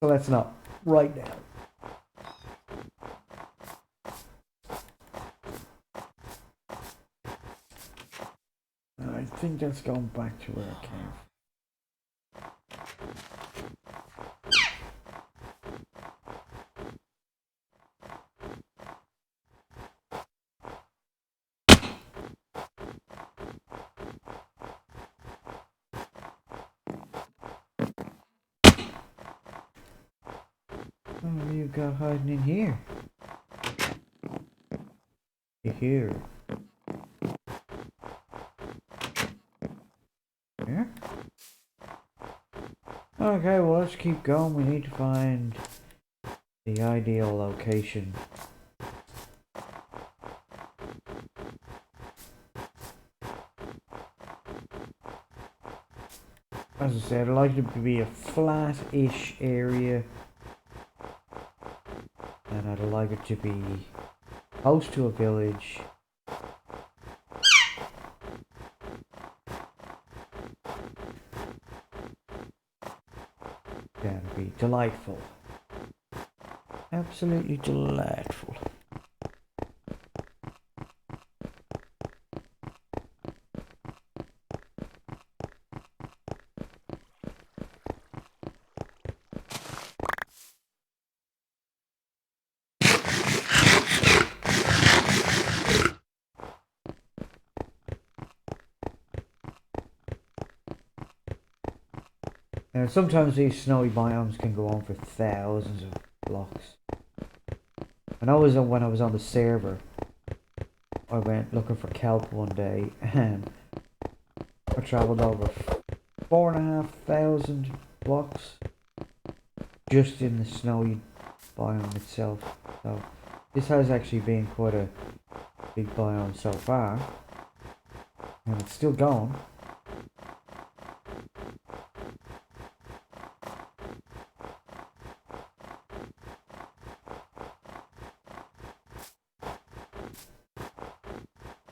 let's not right now. I think that's going back to where I came from. Oh, you got hiding in here? Here. Here? Okay, well let's keep going. We need to find the ideal location. As I said, I'd like it to be a flat-ish area. And I'd like it to be close to a village. That'd be delightful. Absolutely delightful. Now, sometimes these snowy biomes can go on for thousands of blocks. When I was on the server, I went looking for kelp one day, and I travelled over 4,500 blocks just in the snowy biome itself. So this has actually been quite a big biome so far, and it's still going.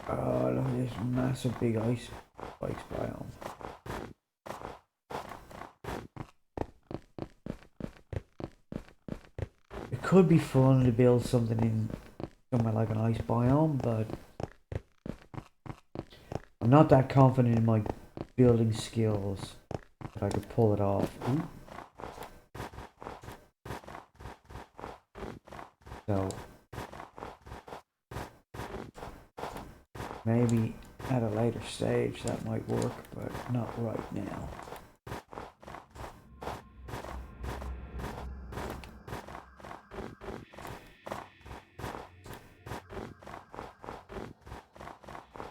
Oh, look at this massive big ice biome. It could be fun to build something in somewhere like an ice biome, but I'm not that confident in my building skills that I could pull it off. Ooh. So maybe at a later stage that might work, but not right now.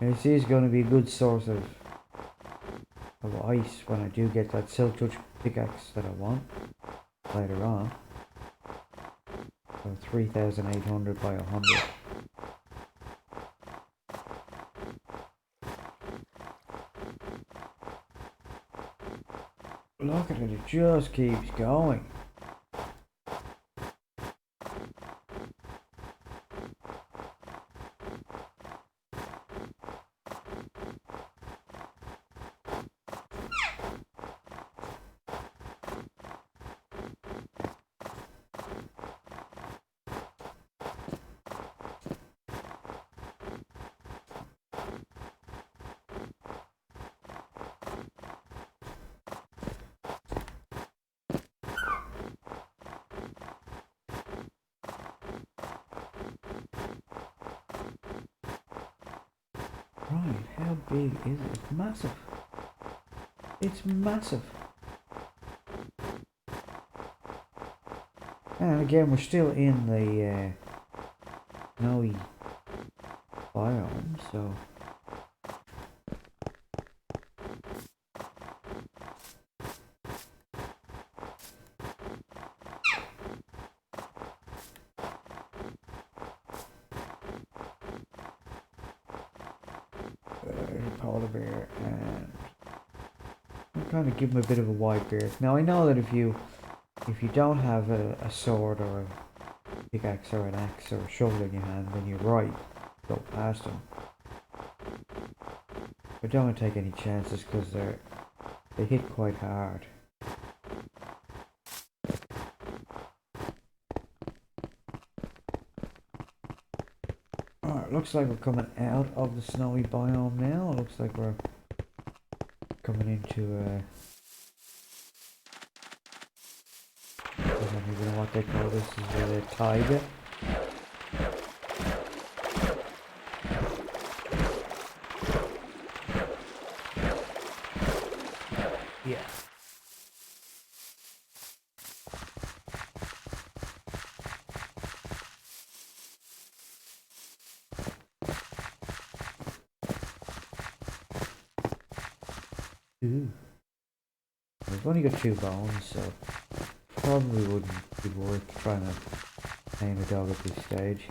This is going to be a good source of ice when I do get that Silk Touch pickaxe that I want later on. So 3,800 by 100. Look at it, it just keeps going. Right, how big is it? It's massive. It's massive. And again, we're still in the snowy biome, so... polar bear, and I'm kind of give him a bit of a wide berth. Now I know that if you don't have a sword or a pickaxe or an axe or a shovel in your hand, then you're right, go past them. But don't take any chances because they hit quite hard. Alright, looks like we're coming out of the snowy biome now. It looks like we're coming into I don't even know what they call this, is a taiga. Yeah. Ooh. We've only got 2 bones, so probably wouldn't be worth trying to tame a dog at this stage.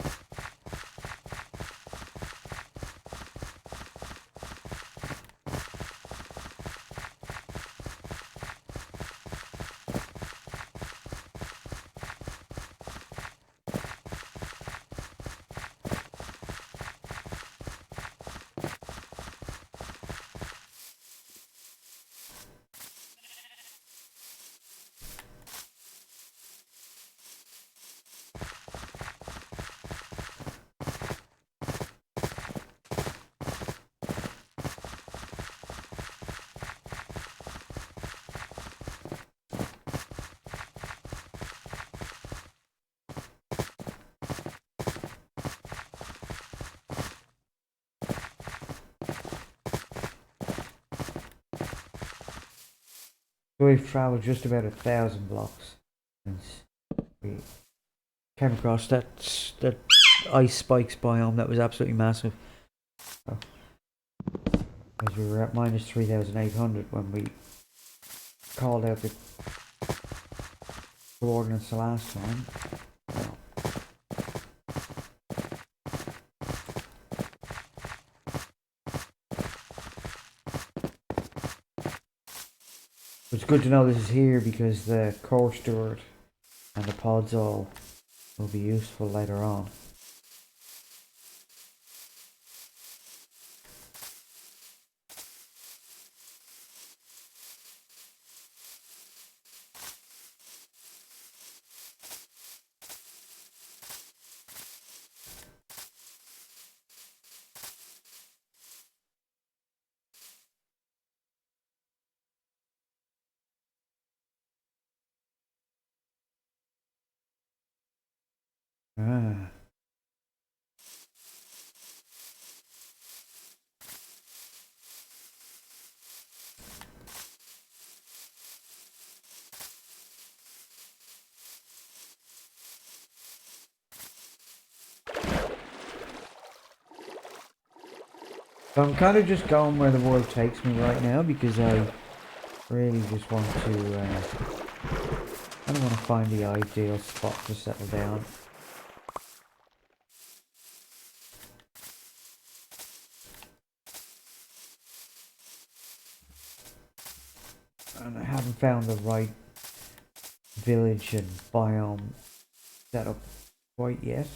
So we've travelled just about 1,000 blocks since we came across that ice spikes biome that was absolutely massive. So, because we were at minus 3,800 when we called out the coordinates the last time. So, it's good to know this is here because the core steward and the pods all will be useful later on. Ah. So I'm kind of just going where the world takes me right now because I really just want to, I don't want to find the ideal spot to settle down. and I haven't found the right village and biome setup quite yet.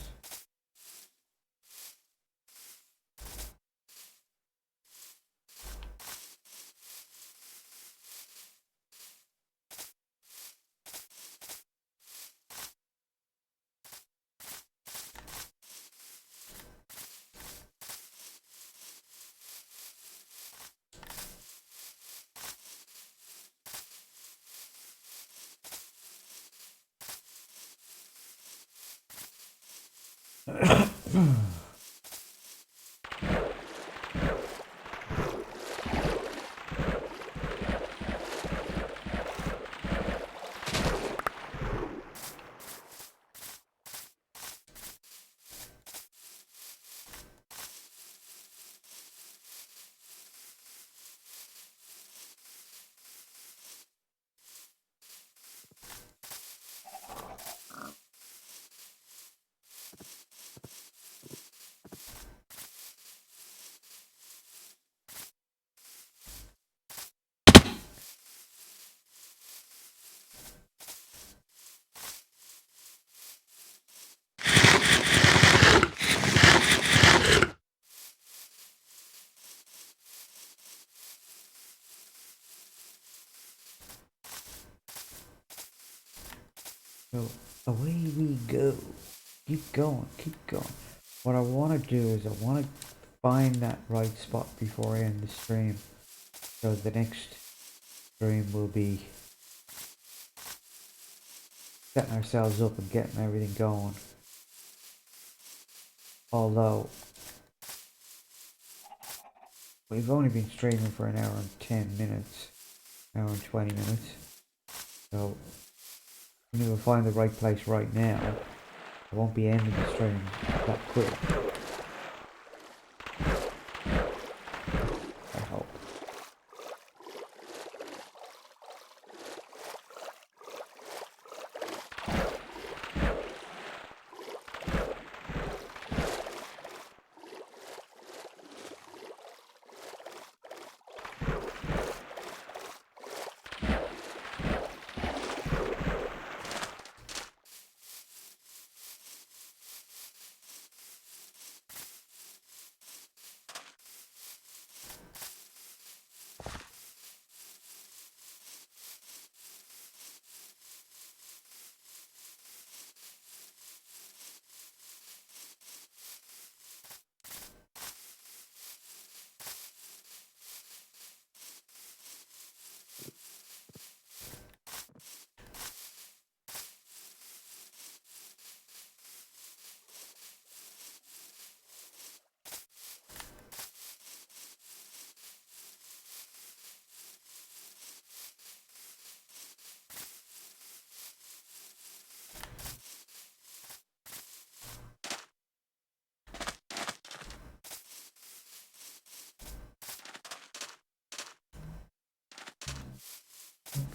So away we go. Keep going, keep going. What I want to do is I want to find that right spot before I end the stream. So the next stream will be setting ourselves up and getting everything going. Although we've only been streaming for an hour and 10 minutes, hour and 20 minutes. So when we will find the right place right now, I won't be ending the stream that quick. I hope.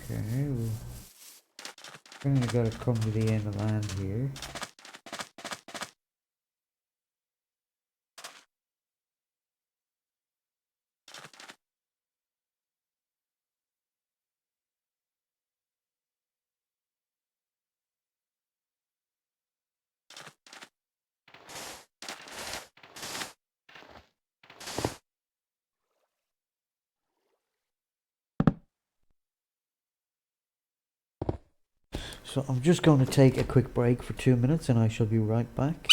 Okay, we're gonna gotta come to the end of land here. So I'm just going to take a quick break for 2 minutes and I shall be right back.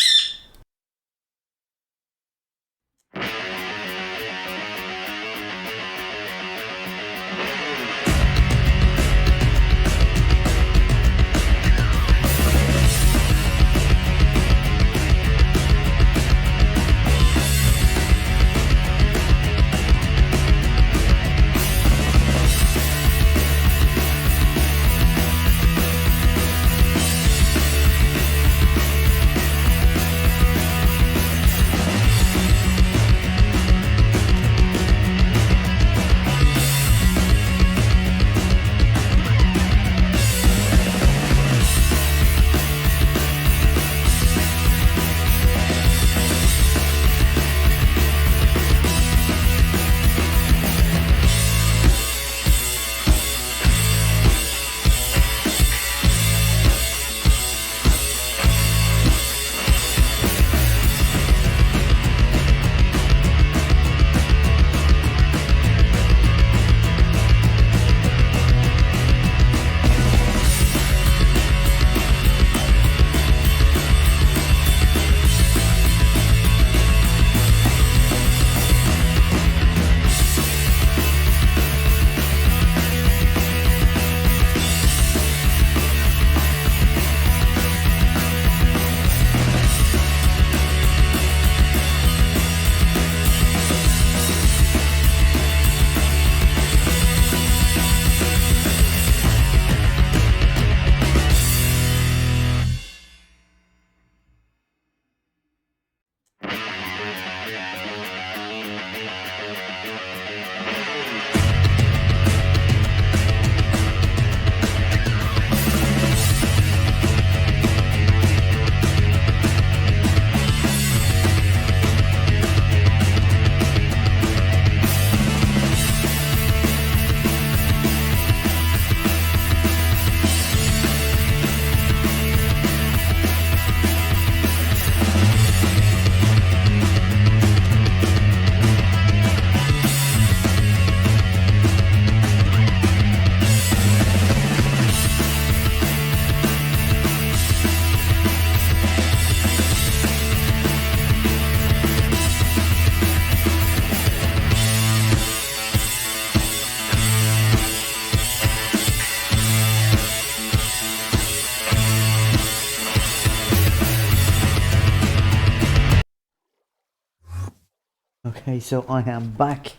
Okay, so I am back.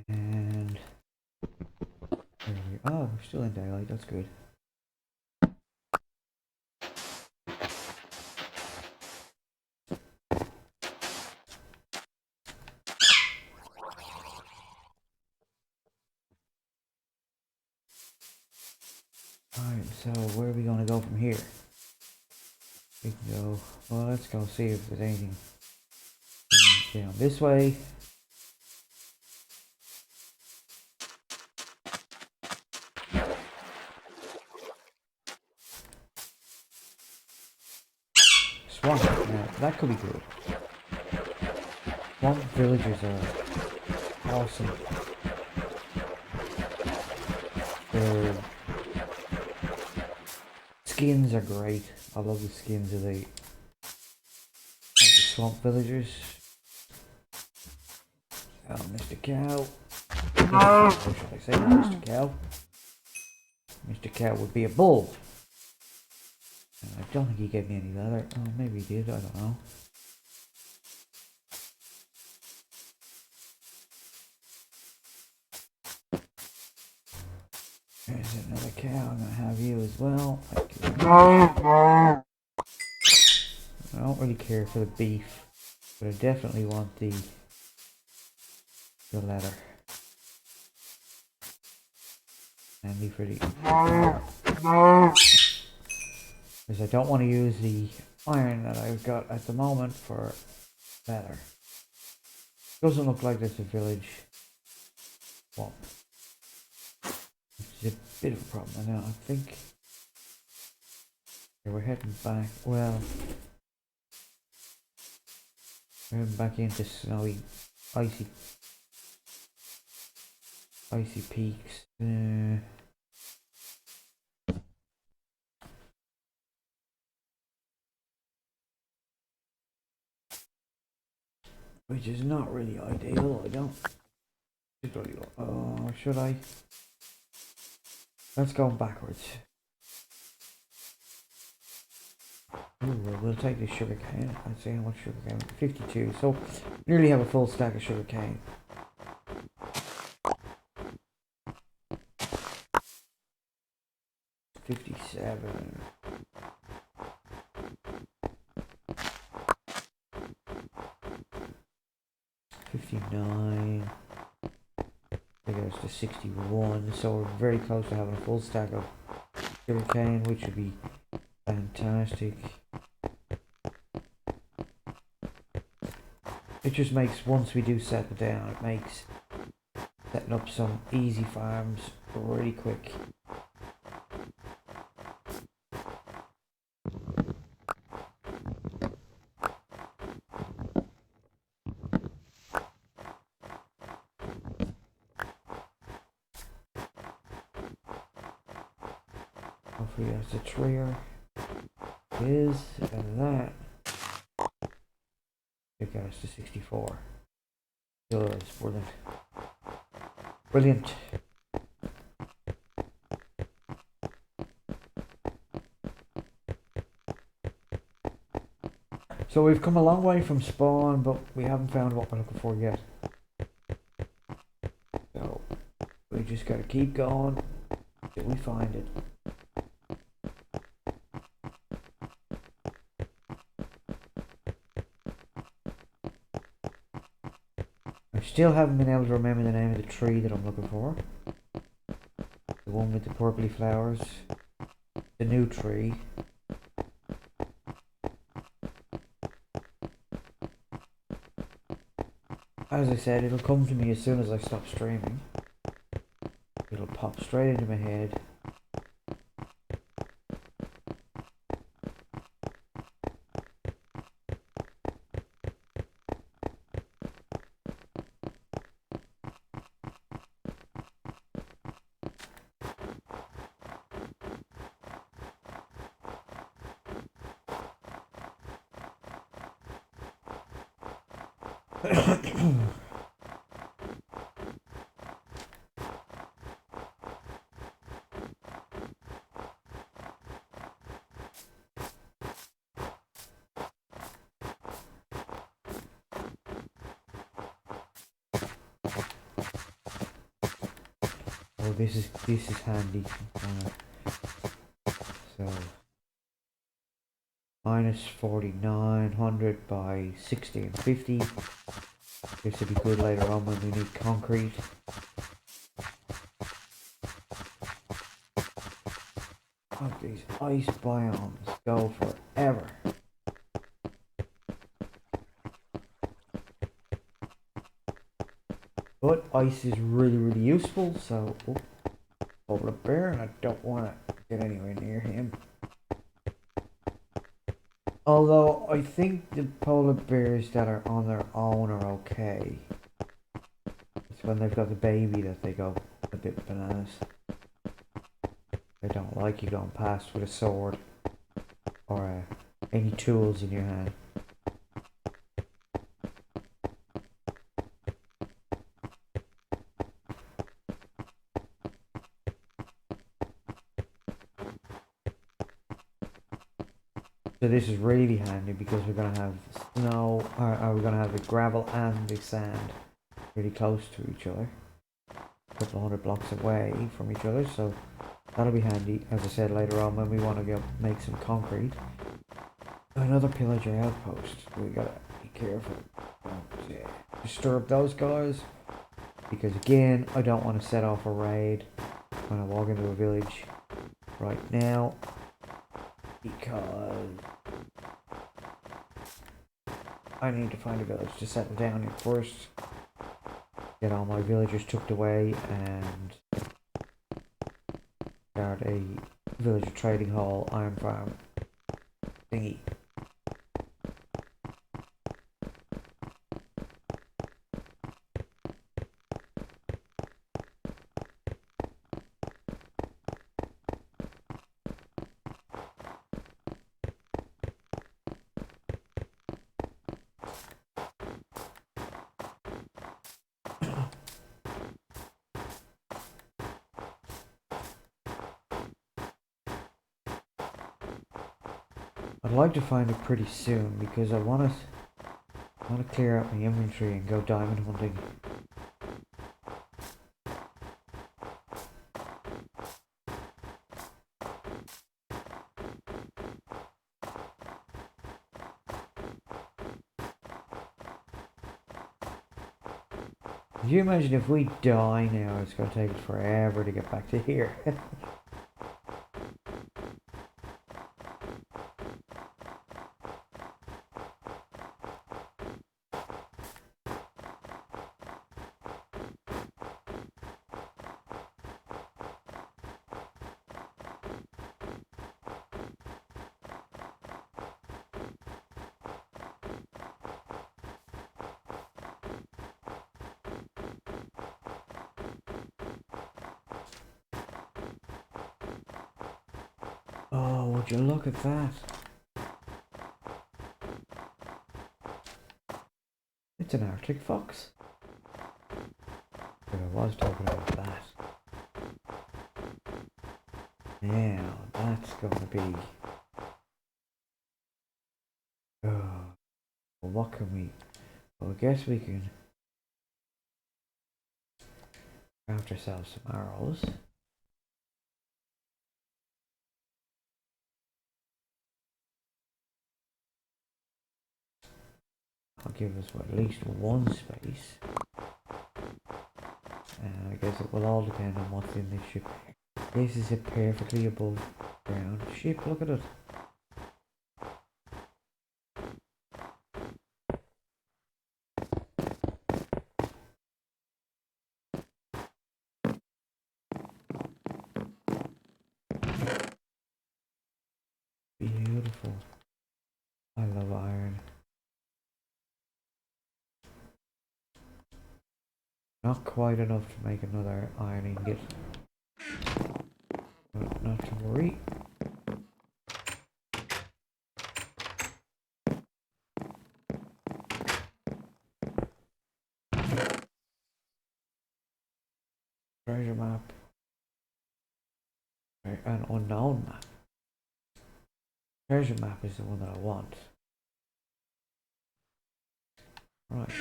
And oh, we're still in daylight, that's good. Alright, so where are we gonna go from here? We can go, well, let's go see if there's anything down this way. Swamp, now that could be good. Swamp villagers are awesome. Their skins are great. I love the skins of the swamp villagers. Oh, Mr. Cow. What should I say, Mr. Cow? Mr. Cow would be a bull. And I don't think he gave me any leather. Oh, maybe he did, I don't know. There's another cow, I'm gonna have you as well. I don't really care for the beef, but I definitely want the leather. Handy for the because I don't want to use the iron that I've got at the moment for leather. Doesn't look like there's a village swamp, which is a bit of a problem. Now I think we're heading back. Well, we're heading back into snowy, icy peaks. Which is not really ideal. I don't. Should I? Let's go backwards. Ooh, we'll take the sugar cane. Let's see how much sugar cane. 52. So nearly have a full stack of sugar cane. $57. 59. That goes to 61. So we're very close to having a full stack of sugar cane, which would be fantastic. It just makes, once we do settle down, it makes setting up some easy farms really quick. Hopefully that's a trigger. Is that it goes to 64. Does brilliant. Brilliant. So we've come a long way from spawn, but we haven't found what we're looking for yet. So we just gotta keep going till we find it. I still haven't been able to remember the name of the tree that I'm looking for. The one with the purpley flowers. The new tree. As I said, it'll come to me as soon as I stop streaming. It'll pop straight into my head. Oh, this is handy. So minus 4900 by 1650. This will be good later on when we need concrete. Oh, these ice biomes go forever. But ice is really useful, so over a bear, and I don't want to get anywhere near him. Although I think the polar bears that are on their own are okay. It's when they've got the baby that they go a bit bananas. They don't like you going past with a sword or any tools in your hand. So this is really handy because we're going to have snow, or we're going to have the gravel and the sand really close to each other. A couple hundred blocks away from each other, so that'll be handy, as I said, later on when we want to go make some concrete. Another pillager outpost. We gotta be careful. Don't disturb those guys. Because again, I don't want to set off a raid when I walk into a village right now. Because I need to find a village to settle down in first. Get all my villagers tucked away and start a villager trading hall, iron farm thingy. I'd like to find it pretty soon because I want to clear out my inventory and go diamond hunting. Can you imagine if we die now, it's going to take us forever to get back to here. Oh, would you look at that? It's an Arctic fox. But I was talking about that. Now, that's going to be... Oh, well, what can we... Well, I guess we can... craft ourselves some arrows. I'll give us at least one space. And I guess it will all depend on what's in this ship. This is a perfectly above ground ship, look at it. Beautiful. I love iron. Not quite enough to make another iron ingot. But not to worry. Treasure map. An unknown map. Treasure map is the one that I want. Right.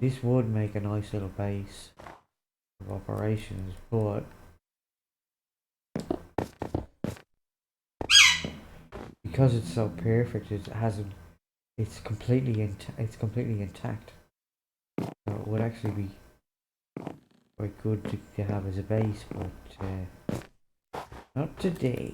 This would make a nice little base of operations, but because it's so perfect, it hasn't. It's completely intact. So it would actually be quite good to have as a base, but not today.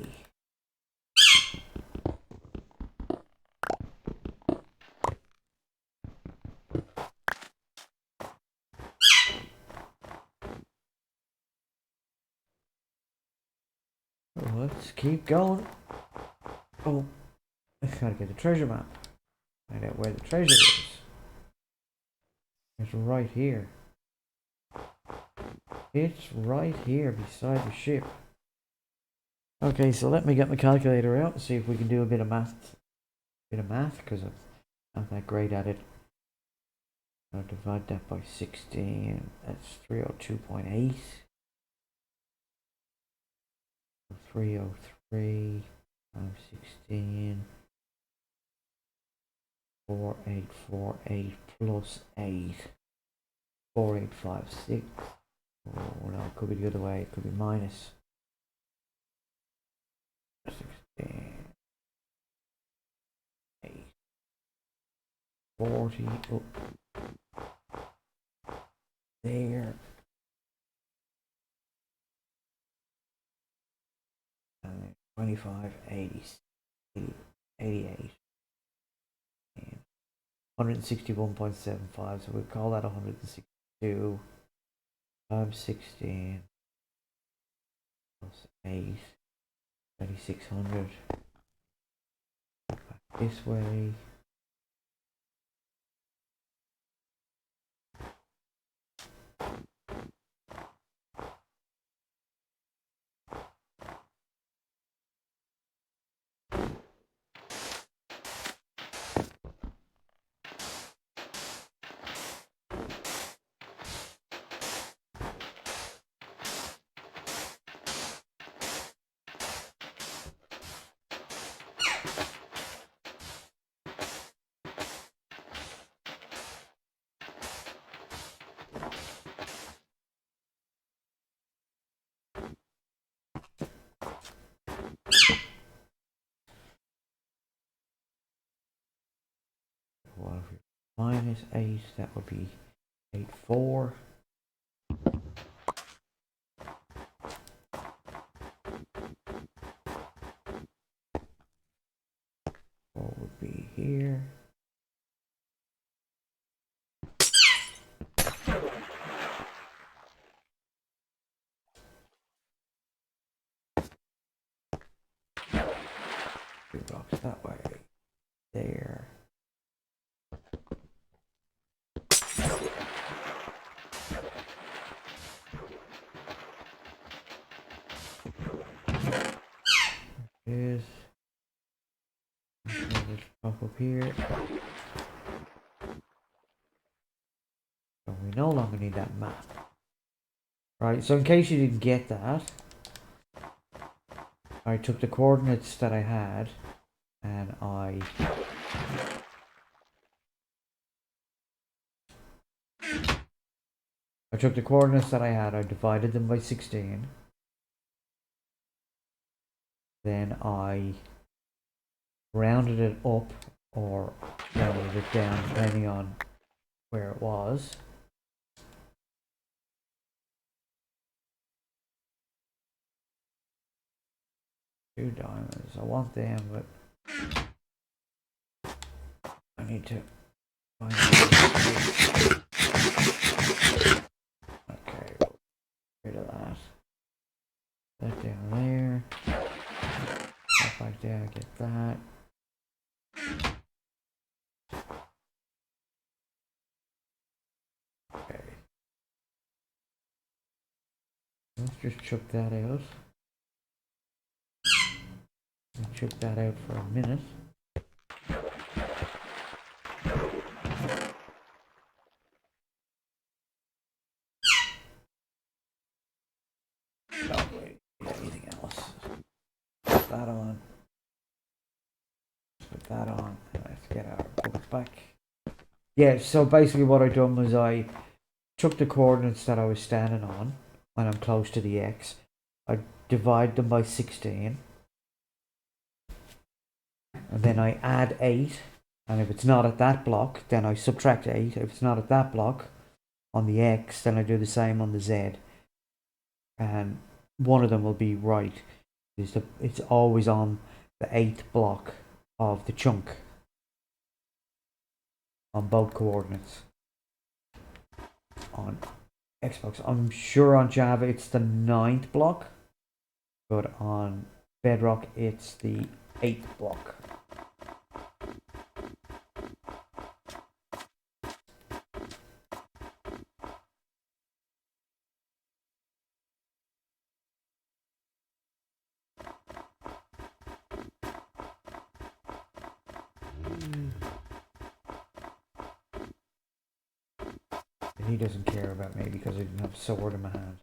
Let's keep going. Oh, I gotta get the treasure map. Find out where the treasure is. It's right here. It's right here beside the ship. Okay, so let me get my calculator out and see if we can do a bit of math. Because I'm not that great at it. I'll divide that by 16. That's 302.8. 303 times 16. 4848 plus 8. 4856. Oh no, it could be the other way. It could be minus 16. 8. 40 up there. And then 25, 80, 88. 161.75, so we call that 162 times 16 plus 8, 3600. Back this way. Well, minus 8, that would be 84. What would be here? Two blocks that way. There. Is let's pop up here. So we no longer need that map. Right, so in case you didn't get that, I took the coordinates that I had and I took the coordinates that I had, I divided them by 16. Then I rounded it up or rounded it down depending on where it was. Two diamonds. I want them, but I need to find them. Okay, get rid of that. That down there. That back there, get that. Okay. Let's just chuck that out. Chuck that out for a minute. Oh wait, anything else? Put that on. Put that on. Let's get our books back. Yeah, so basically what I done was I took the coordinates that I was standing on when I'm close to the X. I divide them by 16. And then I add 8. And if it's not at that block, then I subtract 8. If it's not at that block on the X, then I do the same on the Z. And one of them will be right. It's always on the 8th block of the chunk on both coordinates on Xbox. I'm sure on Java it's the 9th block, but on Bedrock it's the 8th block. And he doesn't care about me because I didn't have a sword in my hand.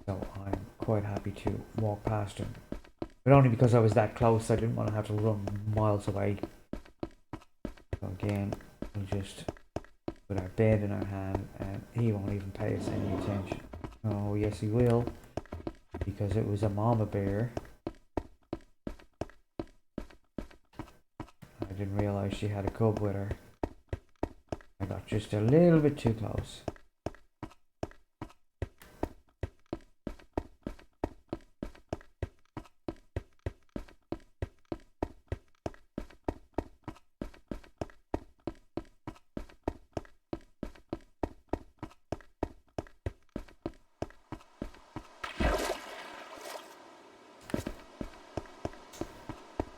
So I'm quite happy to walk past him. But only because I was that close, I didn't want to have to run miles away. So again, we'll just put our bed in our hand and he won't even pay us any attention. Oh yes he will, because it was a mama bear. I didn't realise she had a cub with her. I got just a little bit too close.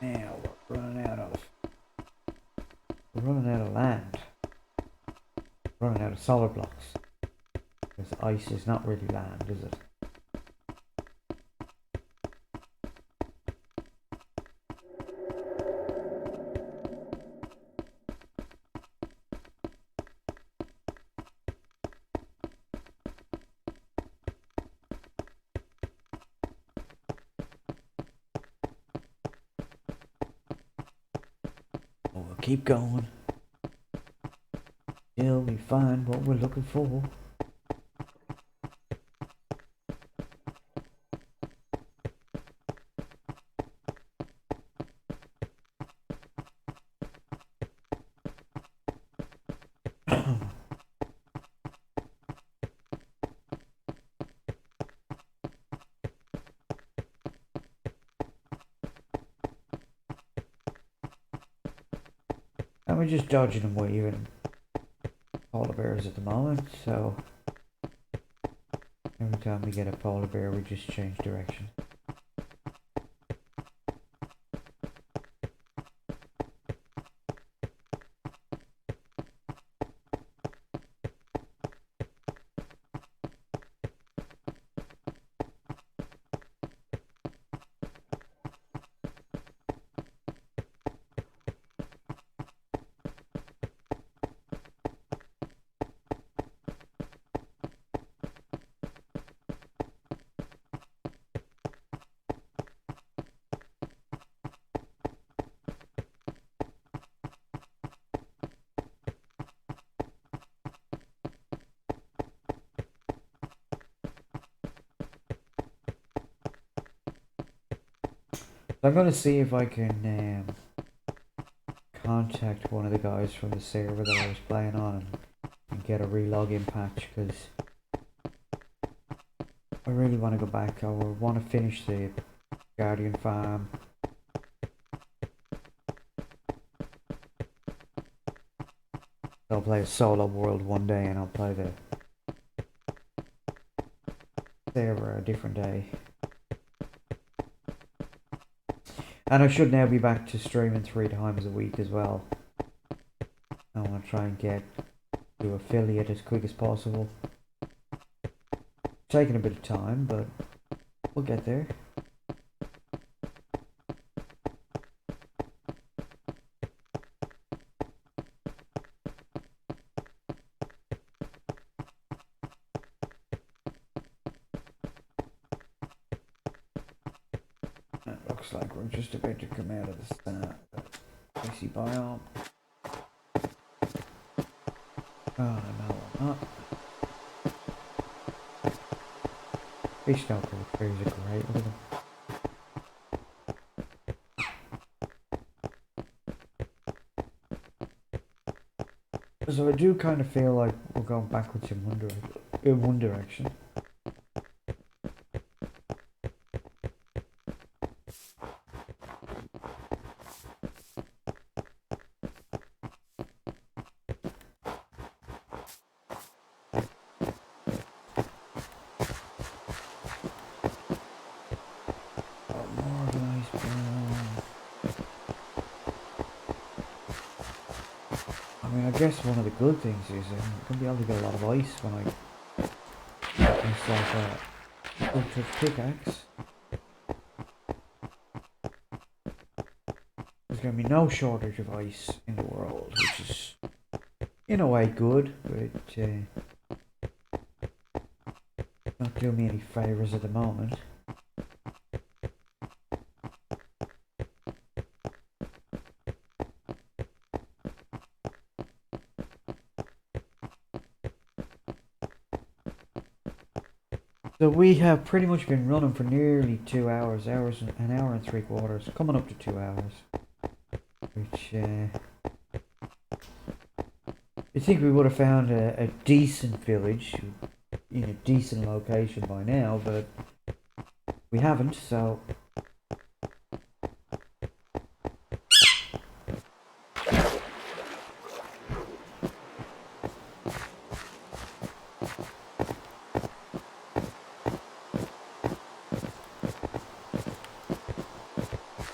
Now we're running out of land. Running out of solid blocks. Because ice is not really land, is it? Well, we'll keep going. Till we find what we're looking for. And we're just dodging and waving polar bears at the moment, so every time we get a polar bear we just change direction. I'm going to see if I can contact one of the guys from the server that I was playing on and get a re-login patch, because I really want to go back. I want to finish the Guardian farm. I'll play a solo world one day and I'll play the server a different day. And I should now be back to streaming 3 times a week as well. I want to try and get to affiliate as quick as possible. Taking a bit of time, but we'll get there. Looks like we're just about to come out of the icy biome. Oh, no, not. Fish don't go trees are great, look at them. So I do kind of feel like we're going backwards in one direction. More organised brown. I mean, I guess one of the good things is I'm going to be able to get a lot of ice when I get myself a ultra pickaxe. There's going to be no shortage of ice in the world, which is in a way good, but not doing me any favours at the moment. So we have pretty much been running for nearly 2 hours, an hour and 3/4, coming up to 2 hours, which I think we would have found a decent village in a decent location by now, but we haven't, so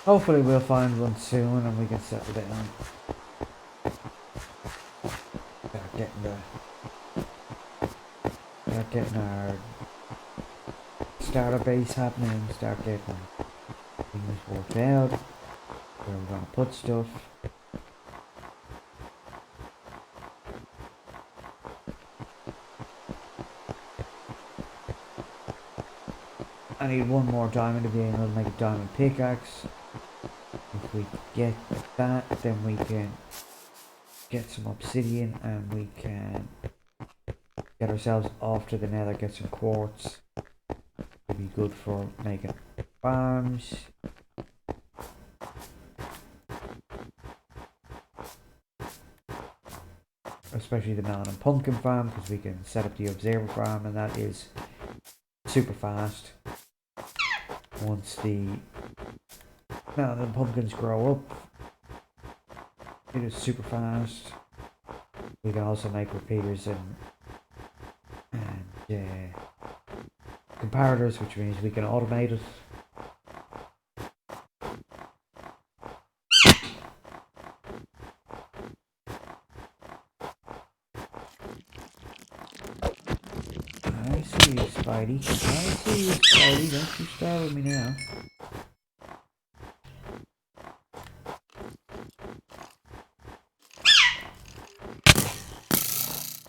hopefully we'll find one soon and we can settle down. Start getting our starter base happening, start getting things worked out, where we're gonna put stuff. I need one more diamond to be able to make a diamond pickaxe. If we get that, then we can get some obsidian and we can get ourselves off to the nether, get some quartz. It'll be good for making farms. Especially the melon and pumpkin farm, because we can set up the observer farm, and that is super fast. Once the melon and pumpkins grow up, it is super fast. We can also make repeaters and comparators, which means we can automate it. I see you, Spidey. I see you, Spidey. Don't you start with me now.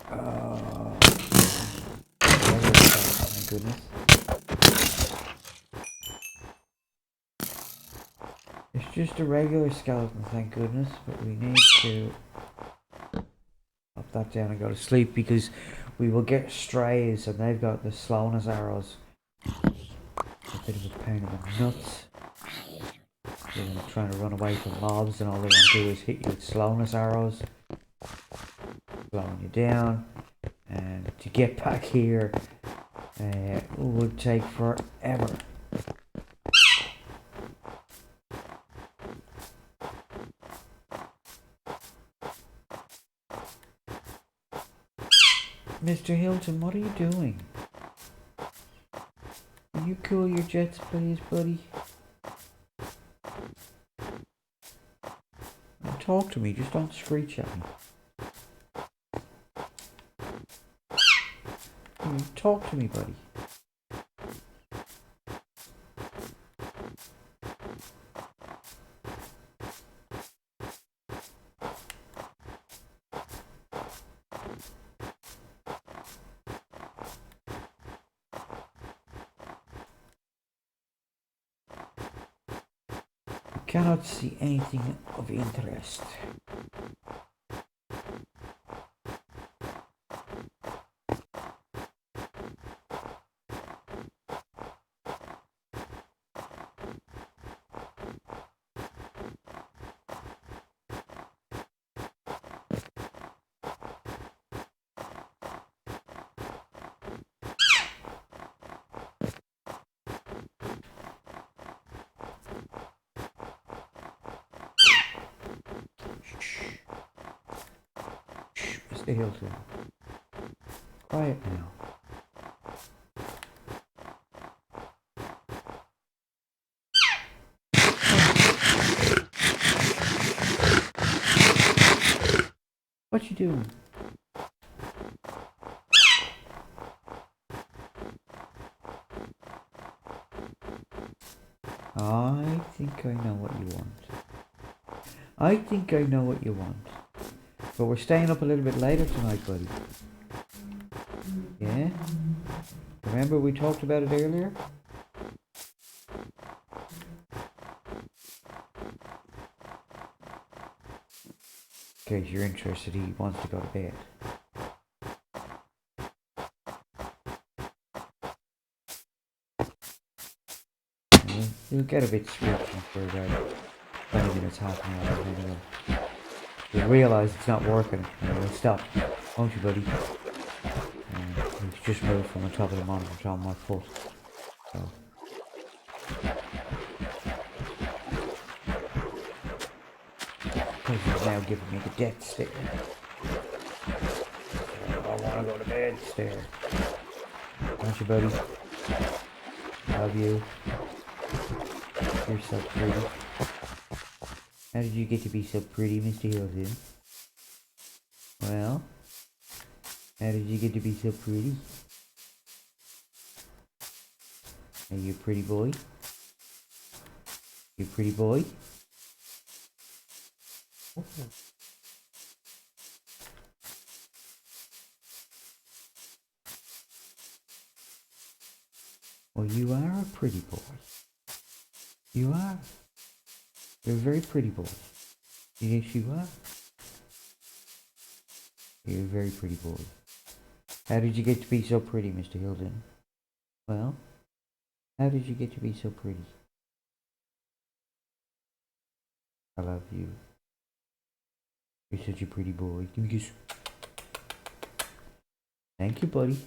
Oh, thank goodness. It's just a regular skeleton, thank goodness, but we need to pop that down and go to sleep because we will get strays and they've got the slowness arrows. A bit of a pain in the nuts. They're trying to run away from mobs and all they're going to do is hit you with slowness arrows, slowing you down, and to get back here would take forever. Mr. Hilton, what are you doing? Can you cool your jets, please, buddy? Talk to me, just don't screech at me. Talk to me, buddy. Cannot see anything of interest. Mr. Hilton. Quiet now. What you doing? I think I know what you want. I think I know what you want. But we're staying up a little bit later tonight, buddy. Yeah? Remember we talked about it earlier? In case you're interested, he wants to go to bed. You'll get a bit switchy for about 20 minutes, half an hour anyway. You'll realise it's not working and you'll stop, won't you, buddy? It's just moved from the top of the monitor to on my foot. So. He's now giving me the death stare. I want to go to bed stare. Don't you, buddy? Love you. You're so pretty. How did you get to be so pretty, Mr. Hilton? Well, how did you get to be so pretty? Are you a pretty boy? You a pretty boy? Oh. Well, you are a pretty boy. You are. You're a very pretty boy. Yes, you are. You're a very pretty boy. How did you get to be so pretty, Mr. Hilton? Well, how did you get to be so pretty? I love you. You're such a pretty boy. Give me a kiss. Thank you, buddy.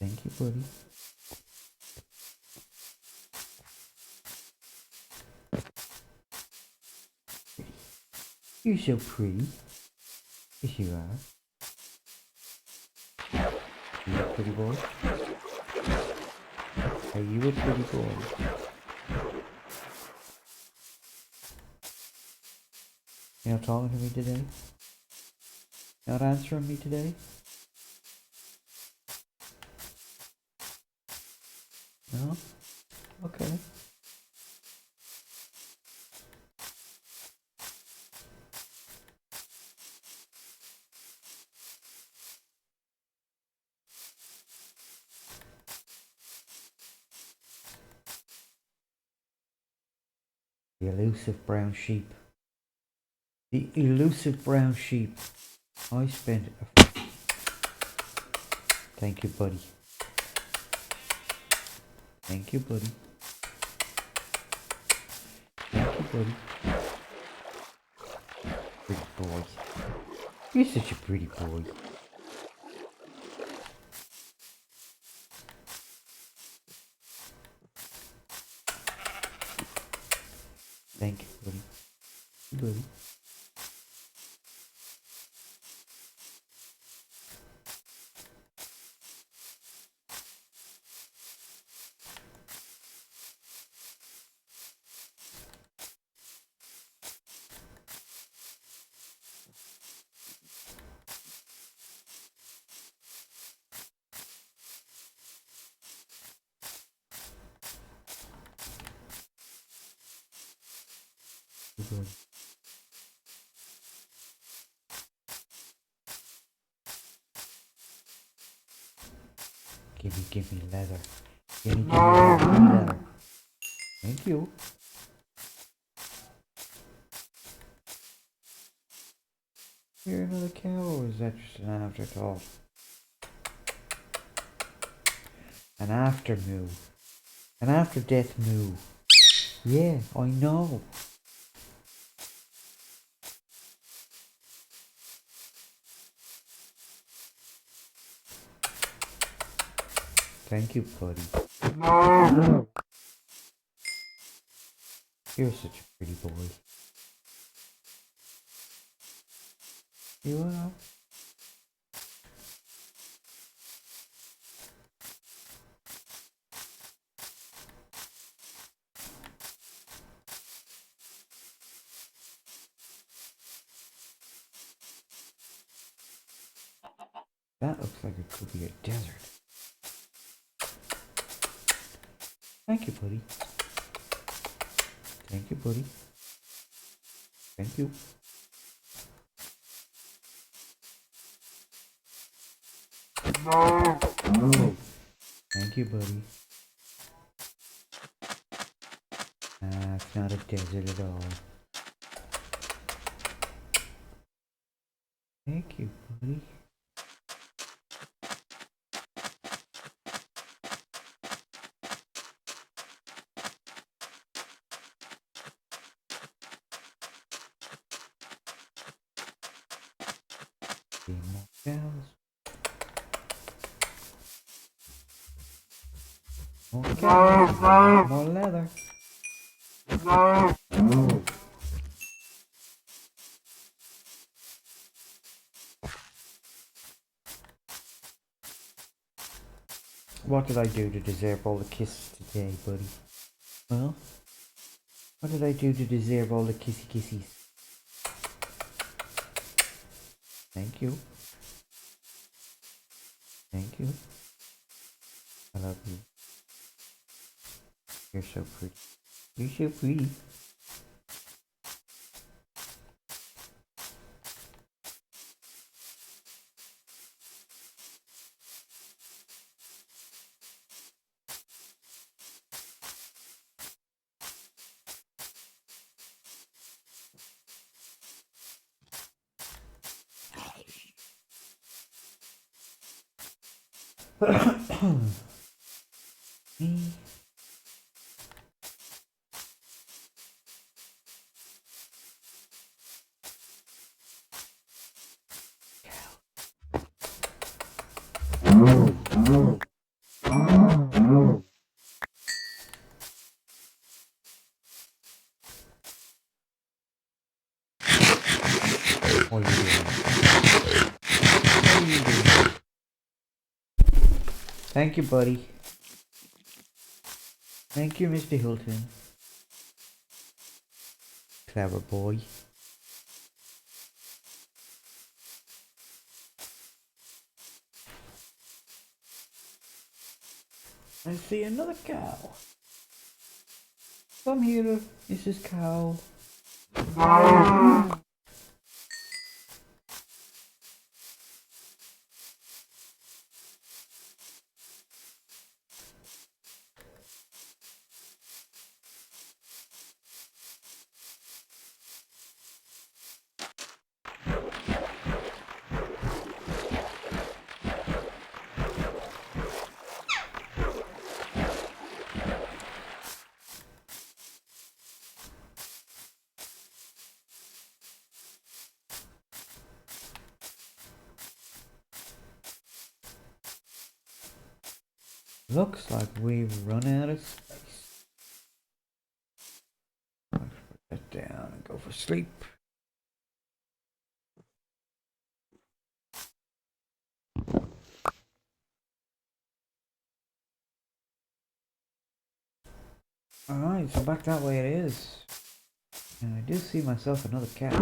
Thank you, buddy. You're so pretty. Yes, you are. Are you a pretty boy? Are you a pretty boy? You're not talking to me today? Not answering me today? No? Okay. The elusive brown sheep. The elusive brown sheep. I spent a... Thank you, buddy. Thank you, buddy. Thank you, buddy. Pretty boy. You're such a pretty boy. Thank you, buddy. Buddy. Good. Give me leather. Give me leather. Thank you. You're another cow, or is that just an afterthought? An after moo. An after death moo. Yeah, I know. Thank you, buddy. You're such a pretty boy. You are. That looks like it could be a desert. Thank you, buddy. Thank you, buddy. Thank you. No. Thank you, buddy. It's not a desert at all. Thank you, buddy. More cows. More cows. More leather. What did I do to deserve all the kisses today, buddy? Well, what did I do to deserve all the kisses? Thank you. Thank you. I love you. You're so pretty. You're so pretty. What are you doing? What are you doing? Thank you, buddy. Thank you, Mr. Hilton. Clever boy. I see another cow. Come here, Mrs. Cow. Looks like we've run out of space. Let's put that down and go for sleep. Alright, so back that way it is. And I do see myself another cat.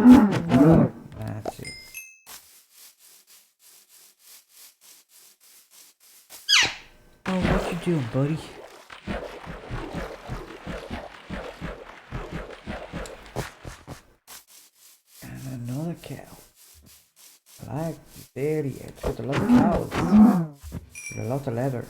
That's it. Oh, what you doing, buddy? And another cow. Like there, it's got a lot of cows. With a lot of leather.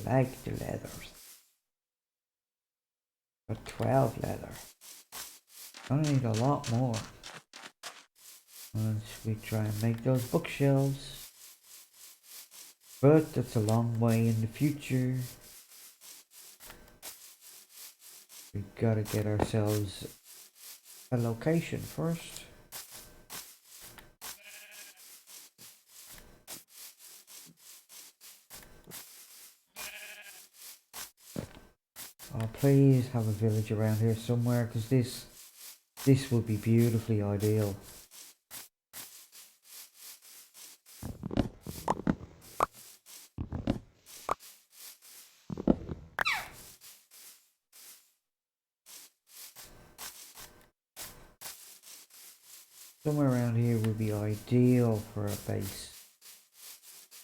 I like the leathers. Got 12 leather. Gonna need a lot more. Once we try and make those bookshelves. But that's a long way in the future. We've got to get ourselves a location first. Oh, please have a village around here somewhere, because this would be beautifully ideal. Somewhere around here would be ideal for a base.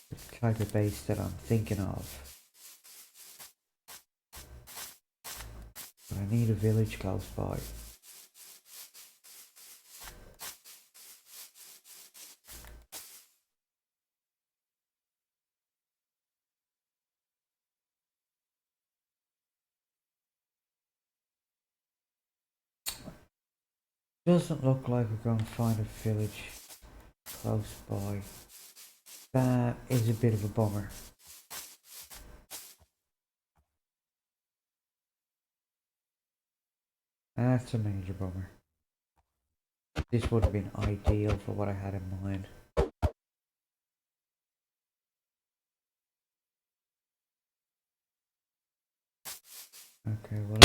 The type of base that I'm thinking of. But I need a village close by. Doesn't look like we're going to find a village close by. That is a bit of a bummer. That's a major bummer. This would have been ideal for what I had in mind. Okay, well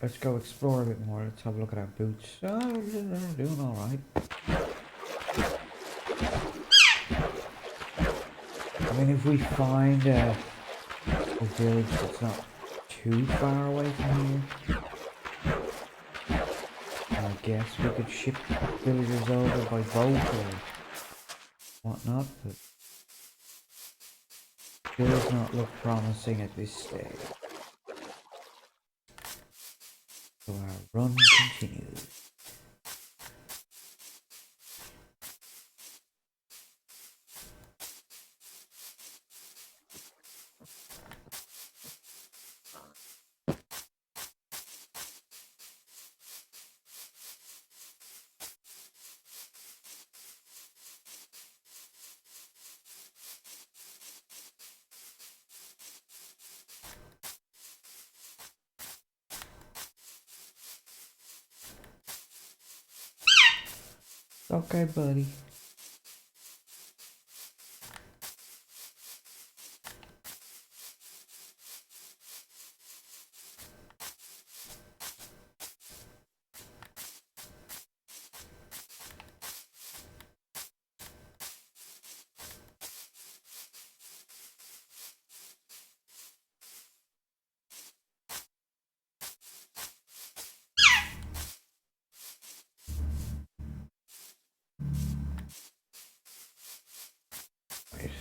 let's go explore a bit more. Let's have a look at our boots. Oh, they're doing alright. I mean, if we find a village that's not too far away from here, I guess we could ship villagers over by boat or whatnot, but it does not look promising at this stage. So our run continues. Okay, buddy. Right.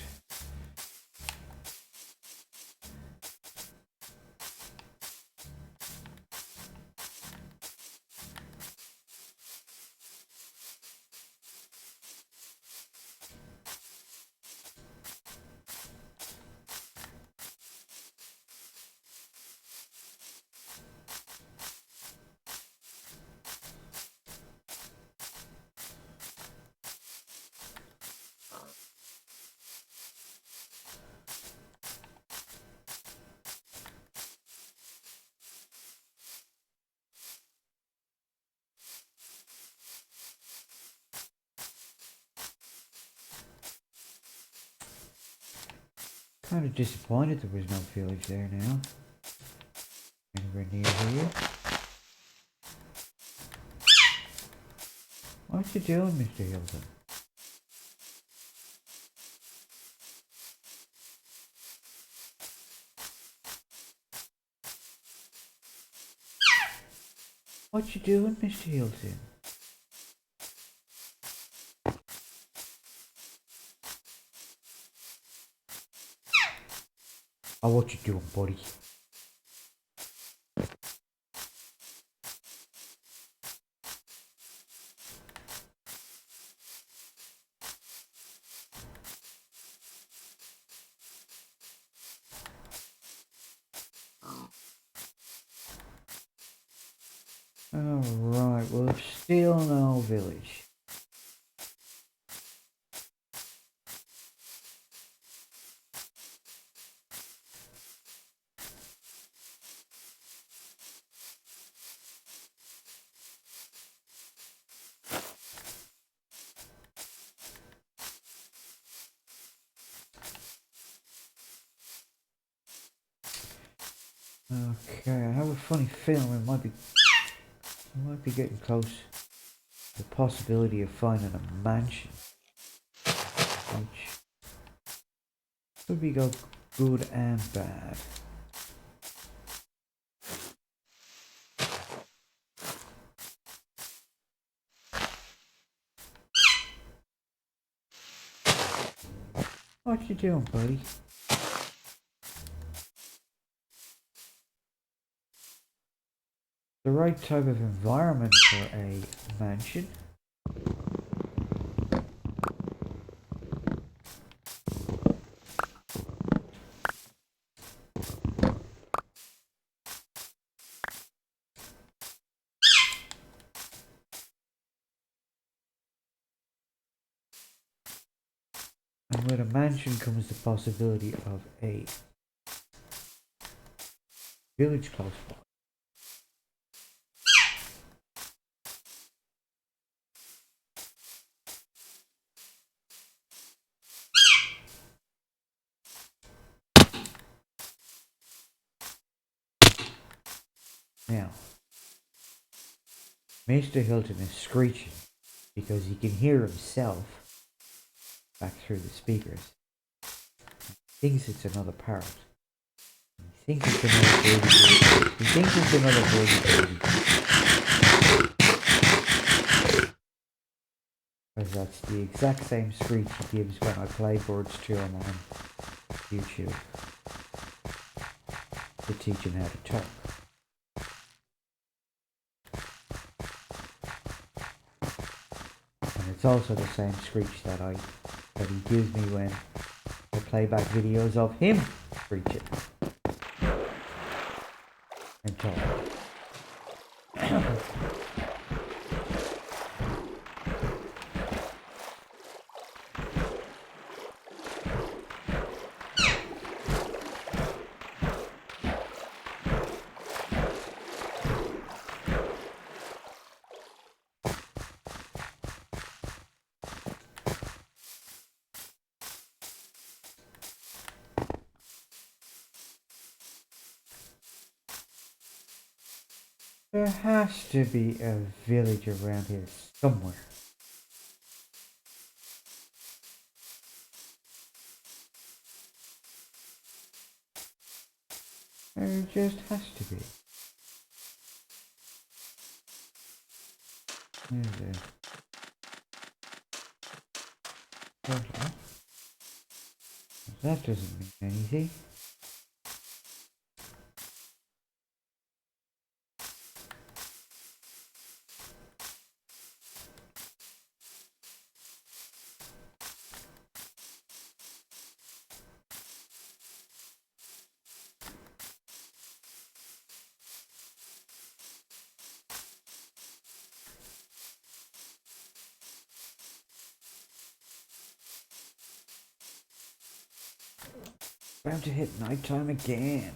Kind of disappointed there was no village there now. Anywhere near here. What you doing, Mr. Hilton? What you doing, Mr. Hilton? Oh, what you doing, buddy? Alright, well, still no village. Okay, I have a funny feeling we might be getting close to the possibility of finding a mansion, which could be go good and bad. What you doing, buddy? The right type of environment for a mansion. And with a mansion comes the possibility of a village close by. Now, Mr. Hilton is screeching because he can hear himself back through the speakers. He thinks it's another parrot. He thinks it's another baby. He thinks it's another baby. Because that's the exact same screech he gives when I play Birds to him on YouTube to teach him how to talk. And it's also the same screech that he gives me when I play back videos of him screeching and talking. There has to be a village around here somewhere. There just has to be. There's a... That doesn't mean anything. Bound to hit nighttime again.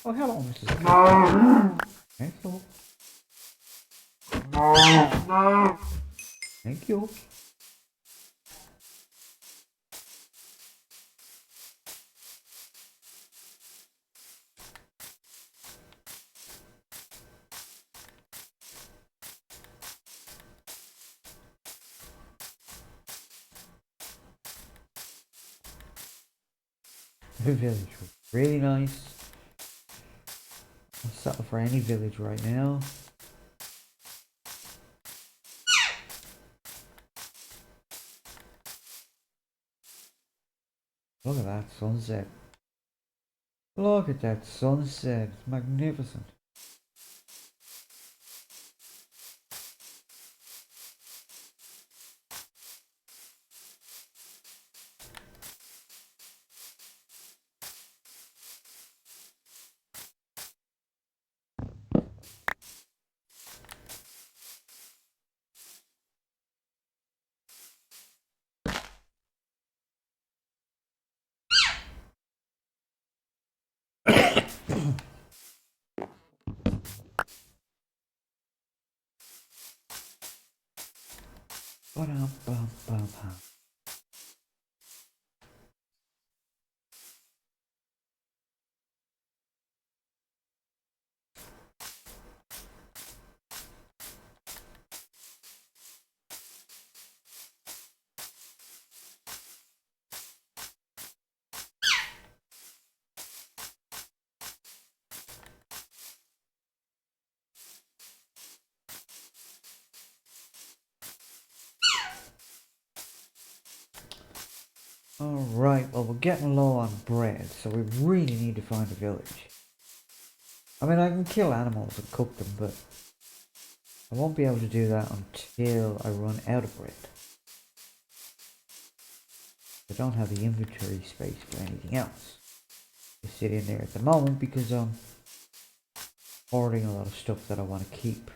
Oh, hello, Mrs. Thank you. Thank you. The village was really nice. I'll settle for any village right now. Look at that sunset. Look at that sunset. It's magnificent. Alright, well we're getting low on bread, so we really need to find a village. I mean, I can kill animals and cook them, but I won't be able to do that until I run out of bread. I don't have the inventory space for anything else to sit in there at the moment because I'm hoarding a lot of stuff that I want to keep.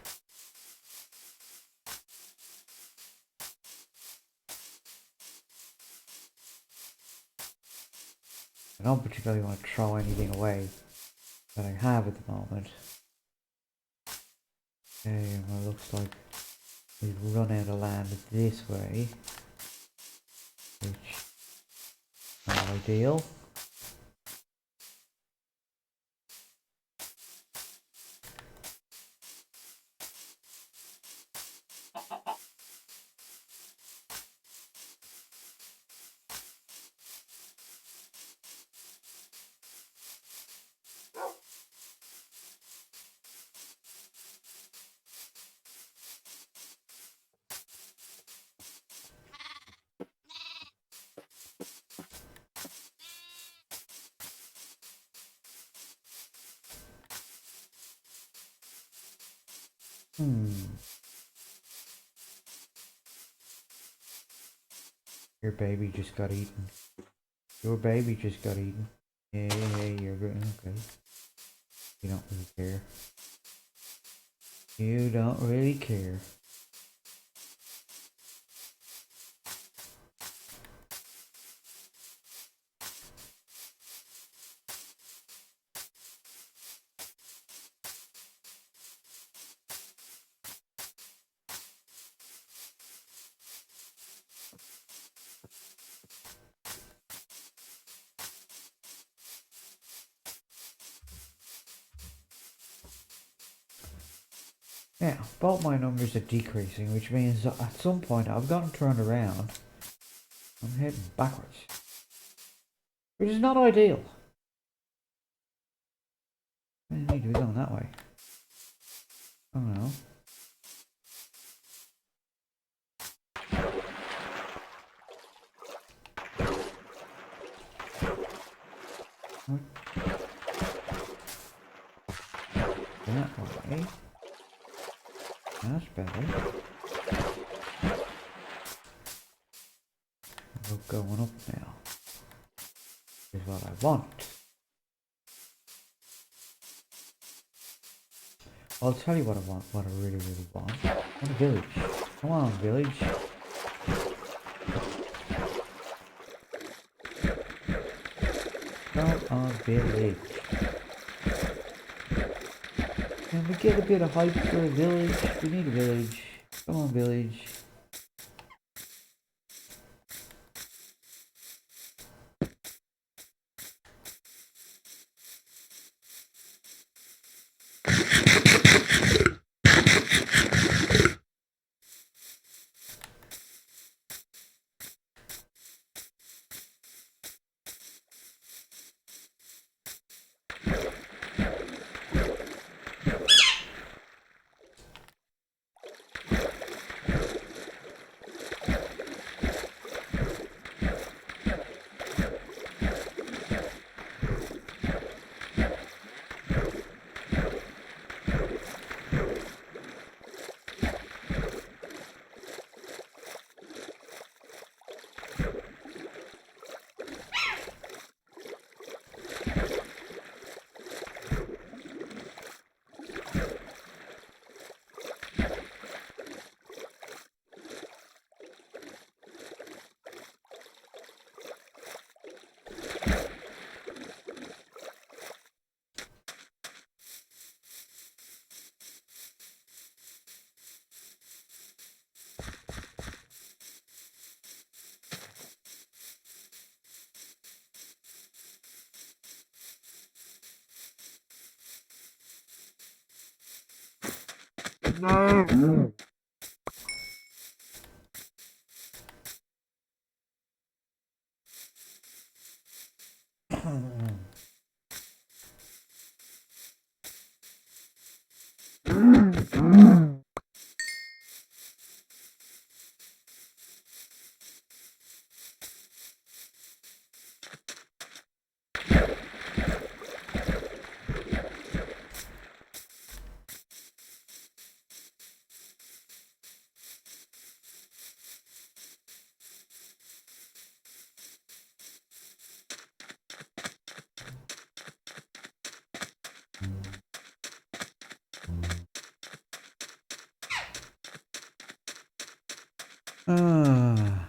I don't particularly want to throw anything away that I have at the moment. Okay, well, it looks like we've run out of land this way, which is not ideal. Your baby just got eaten. Your baby just got eaten. Hey, you're good. Okay. You don't really care. You don't really care. Now, both my numbers are decreasing, which means that at some point I've gotten turned around. I'm heading backwards. Which is not ideal. I need to be going that way. I don't know. That way. That's better. We're going up now. Is what I want. I'll tell you what I want, what I really, really want. I want a village. Come on, village. Come on, village. Can we get a bit of hype for a village? We need a village. Come on, village. No. Ah.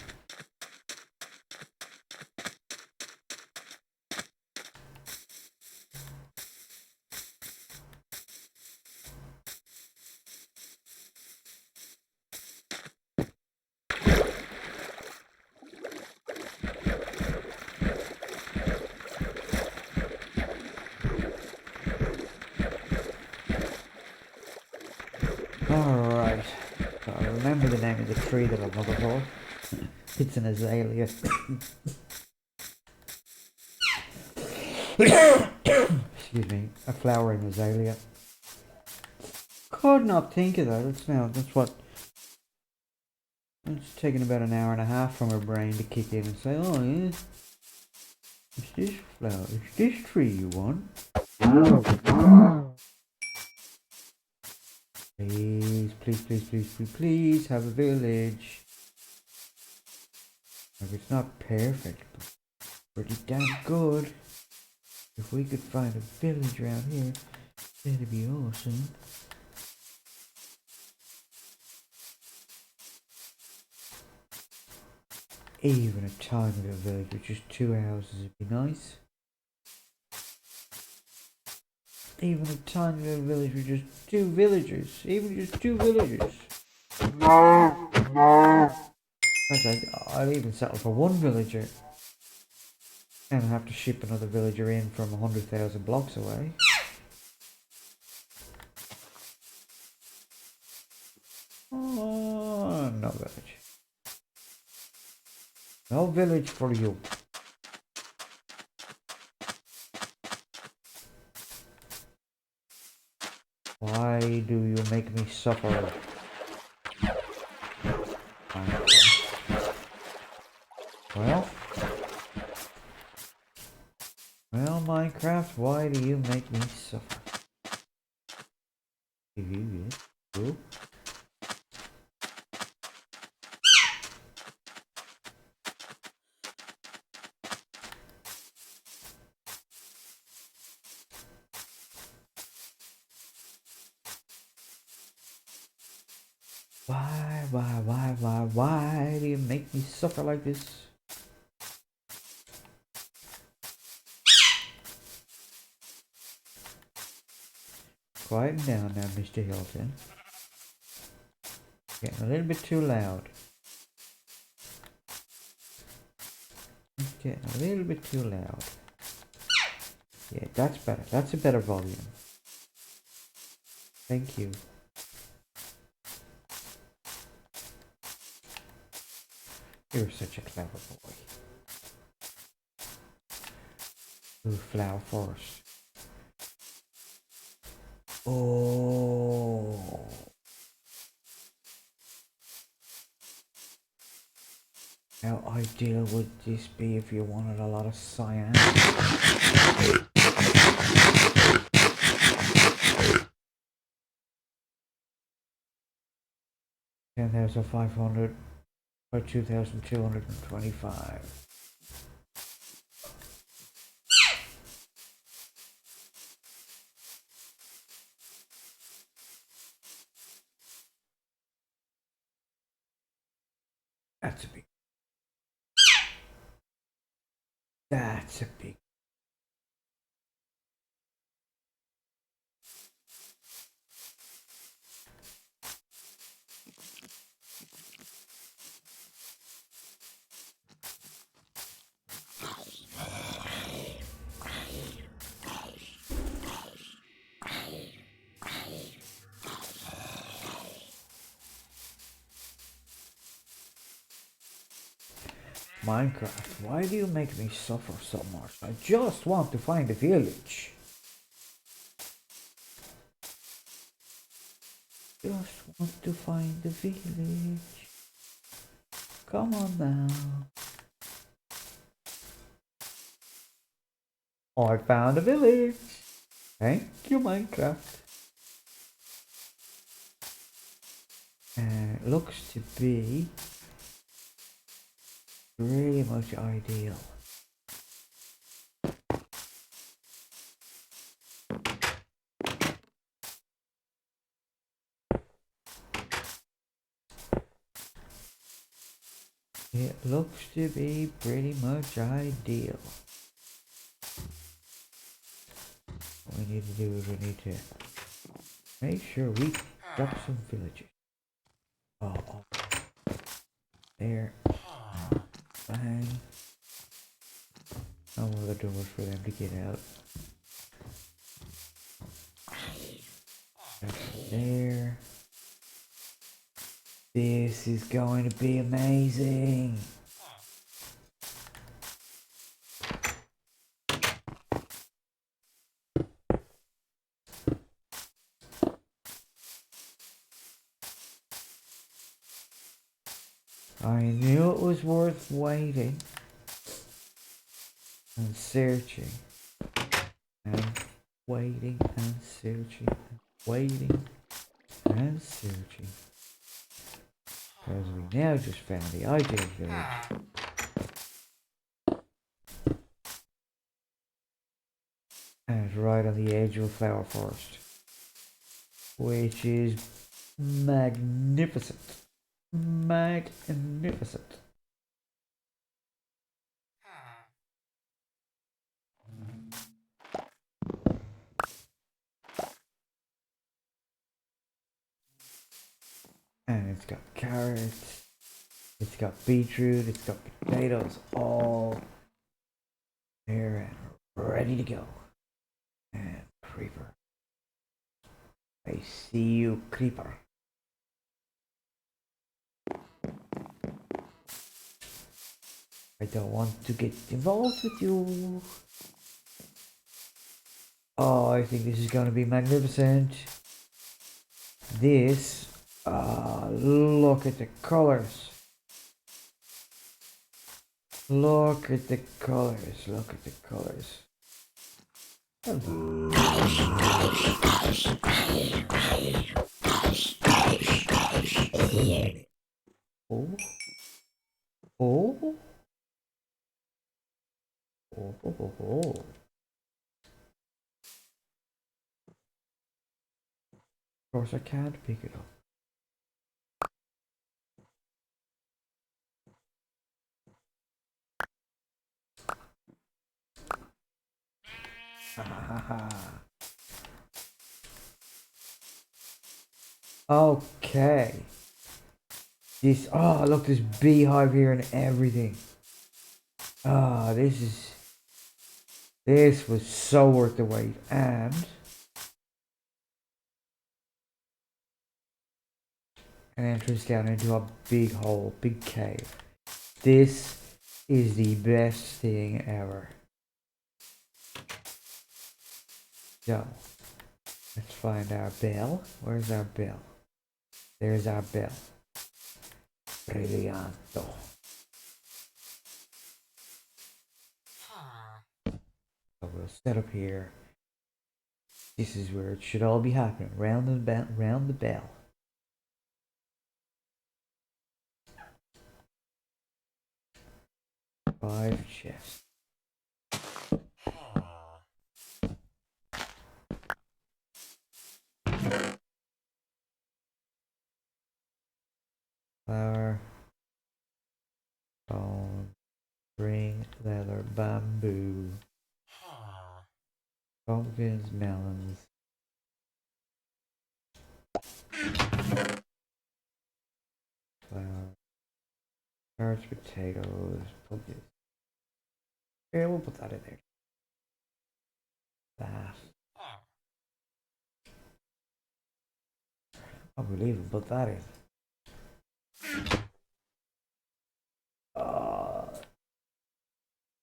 Alright. So I remember the name of the tree that I'm looking for. It's an azalea. Excuse me. A flowering azalea. Could not think of that. That's what. It's taken about an hour and a half from her brain to kick in and say, oh yeah, it's this flower, it's this tree you want. Please, please, please, please, please, please have a village. Like it's not perfect, but pretty damn good. If we could find a village around here, that'd be awesome. Even a tiny little village with just 2 houses would be nice. Even a tiny little village with just 2 villagers. Even just 2 villagers. Okay, I'll even settle for 1 villager. And I'll have to ship another villager in from 100,000 blocks away. Oh, no village. No village for you. Why do you make me suffer? Well, Minecraft, why do you make me suffer? Cool. Why do you make me suffer like this? Quieten down now, Mr. Hilton. Getting a little bit too loud. It's getting a little bit too loud. Yeah, that's better. That's a better volume. Thank you. You're such a clever boy. Ooh, flower forest. Oh. How ideal would this be if you wanted a lot of cyan? 10,500 or 2,225. That's a big. That's a big. Minecraft, why do you make me suffer so much? I just want to find a village. Just want to find a village. Come on now. I found a village. Thank you, Minecraft. Looks to be really much ideal. It looks to be pretty much ideal. What we need to do is we need to make sure we got some villagers. Oh, there. Bang. No other doors for them to get out. That's there. This is going to be amazing. I knew it was worth waiting and searching and waiting and searching and waiting and searching. Because we now just found the ideal village. And it's right on the edge of a flower forest. Which is magnificent. Magnificent. And it's got carrots, it's got beetroot, it's got potatoes, all there and ready to go. And creeper. I see you, creeper. I don't want to get involved with you. Oh, I think this is going to be magnificent. This, look at the colors. Look at the colors. Look at the colors. Oh. Oh. Oh. Of course, I can't pick it up. Okay. This, oh, look, this beehive here and everything. Ah, this was so worth the wait. And an entrance down into a big hole, big cave. This is the best thing ever. So, let's find our bell. Where's our bell? There's our bell. Brillianto. So we'll set up here. This is where it should all be happening. Round the bell. Five chests. Flour, bone, string, leather, bamboo, pumpkins, melons, flour, carrots, potatoes, pumpkins. Yeah, we'll put that in there. That. I believe we'll put that in.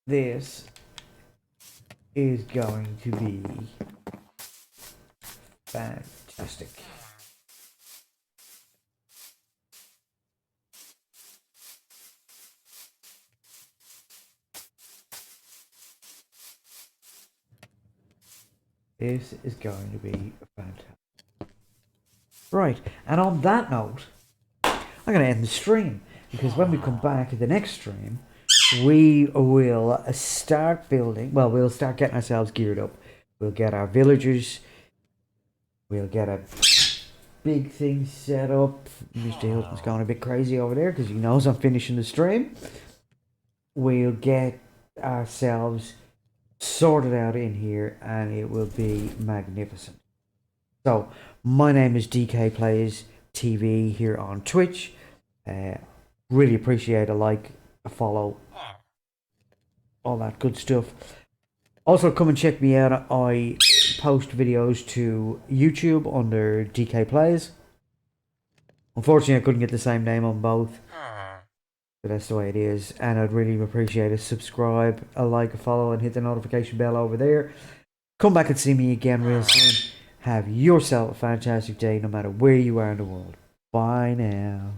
This is going to be fantastic. This is going to be fantastic. Right, and on that note, I'm going to end the stream, because when we come back at the next stream, we will start building, well, we'll start getting ourselves geared up. We'll get our villagers, we'll get a big thing set up. Mr. Hilton's going a bit crazy over there because he knows I'm finishing the stream. We'll get ourselves sorted out in here and it will be magnificent. So, my name is DK Plays TV here on Twitch. Really appreciate a like, a follow, all that good stuff. Also, come and check me out. I post videos to YouTube under DK Plays. Unfortunately, I couldn't get the same name on both. But that's the way it is. And I'd really appreciate a subscribe, a like, a follow, and hit the notification bell over there. Come back and see me again real soon. Have yourself a fantastic day no matter where you are in the world. Bye now.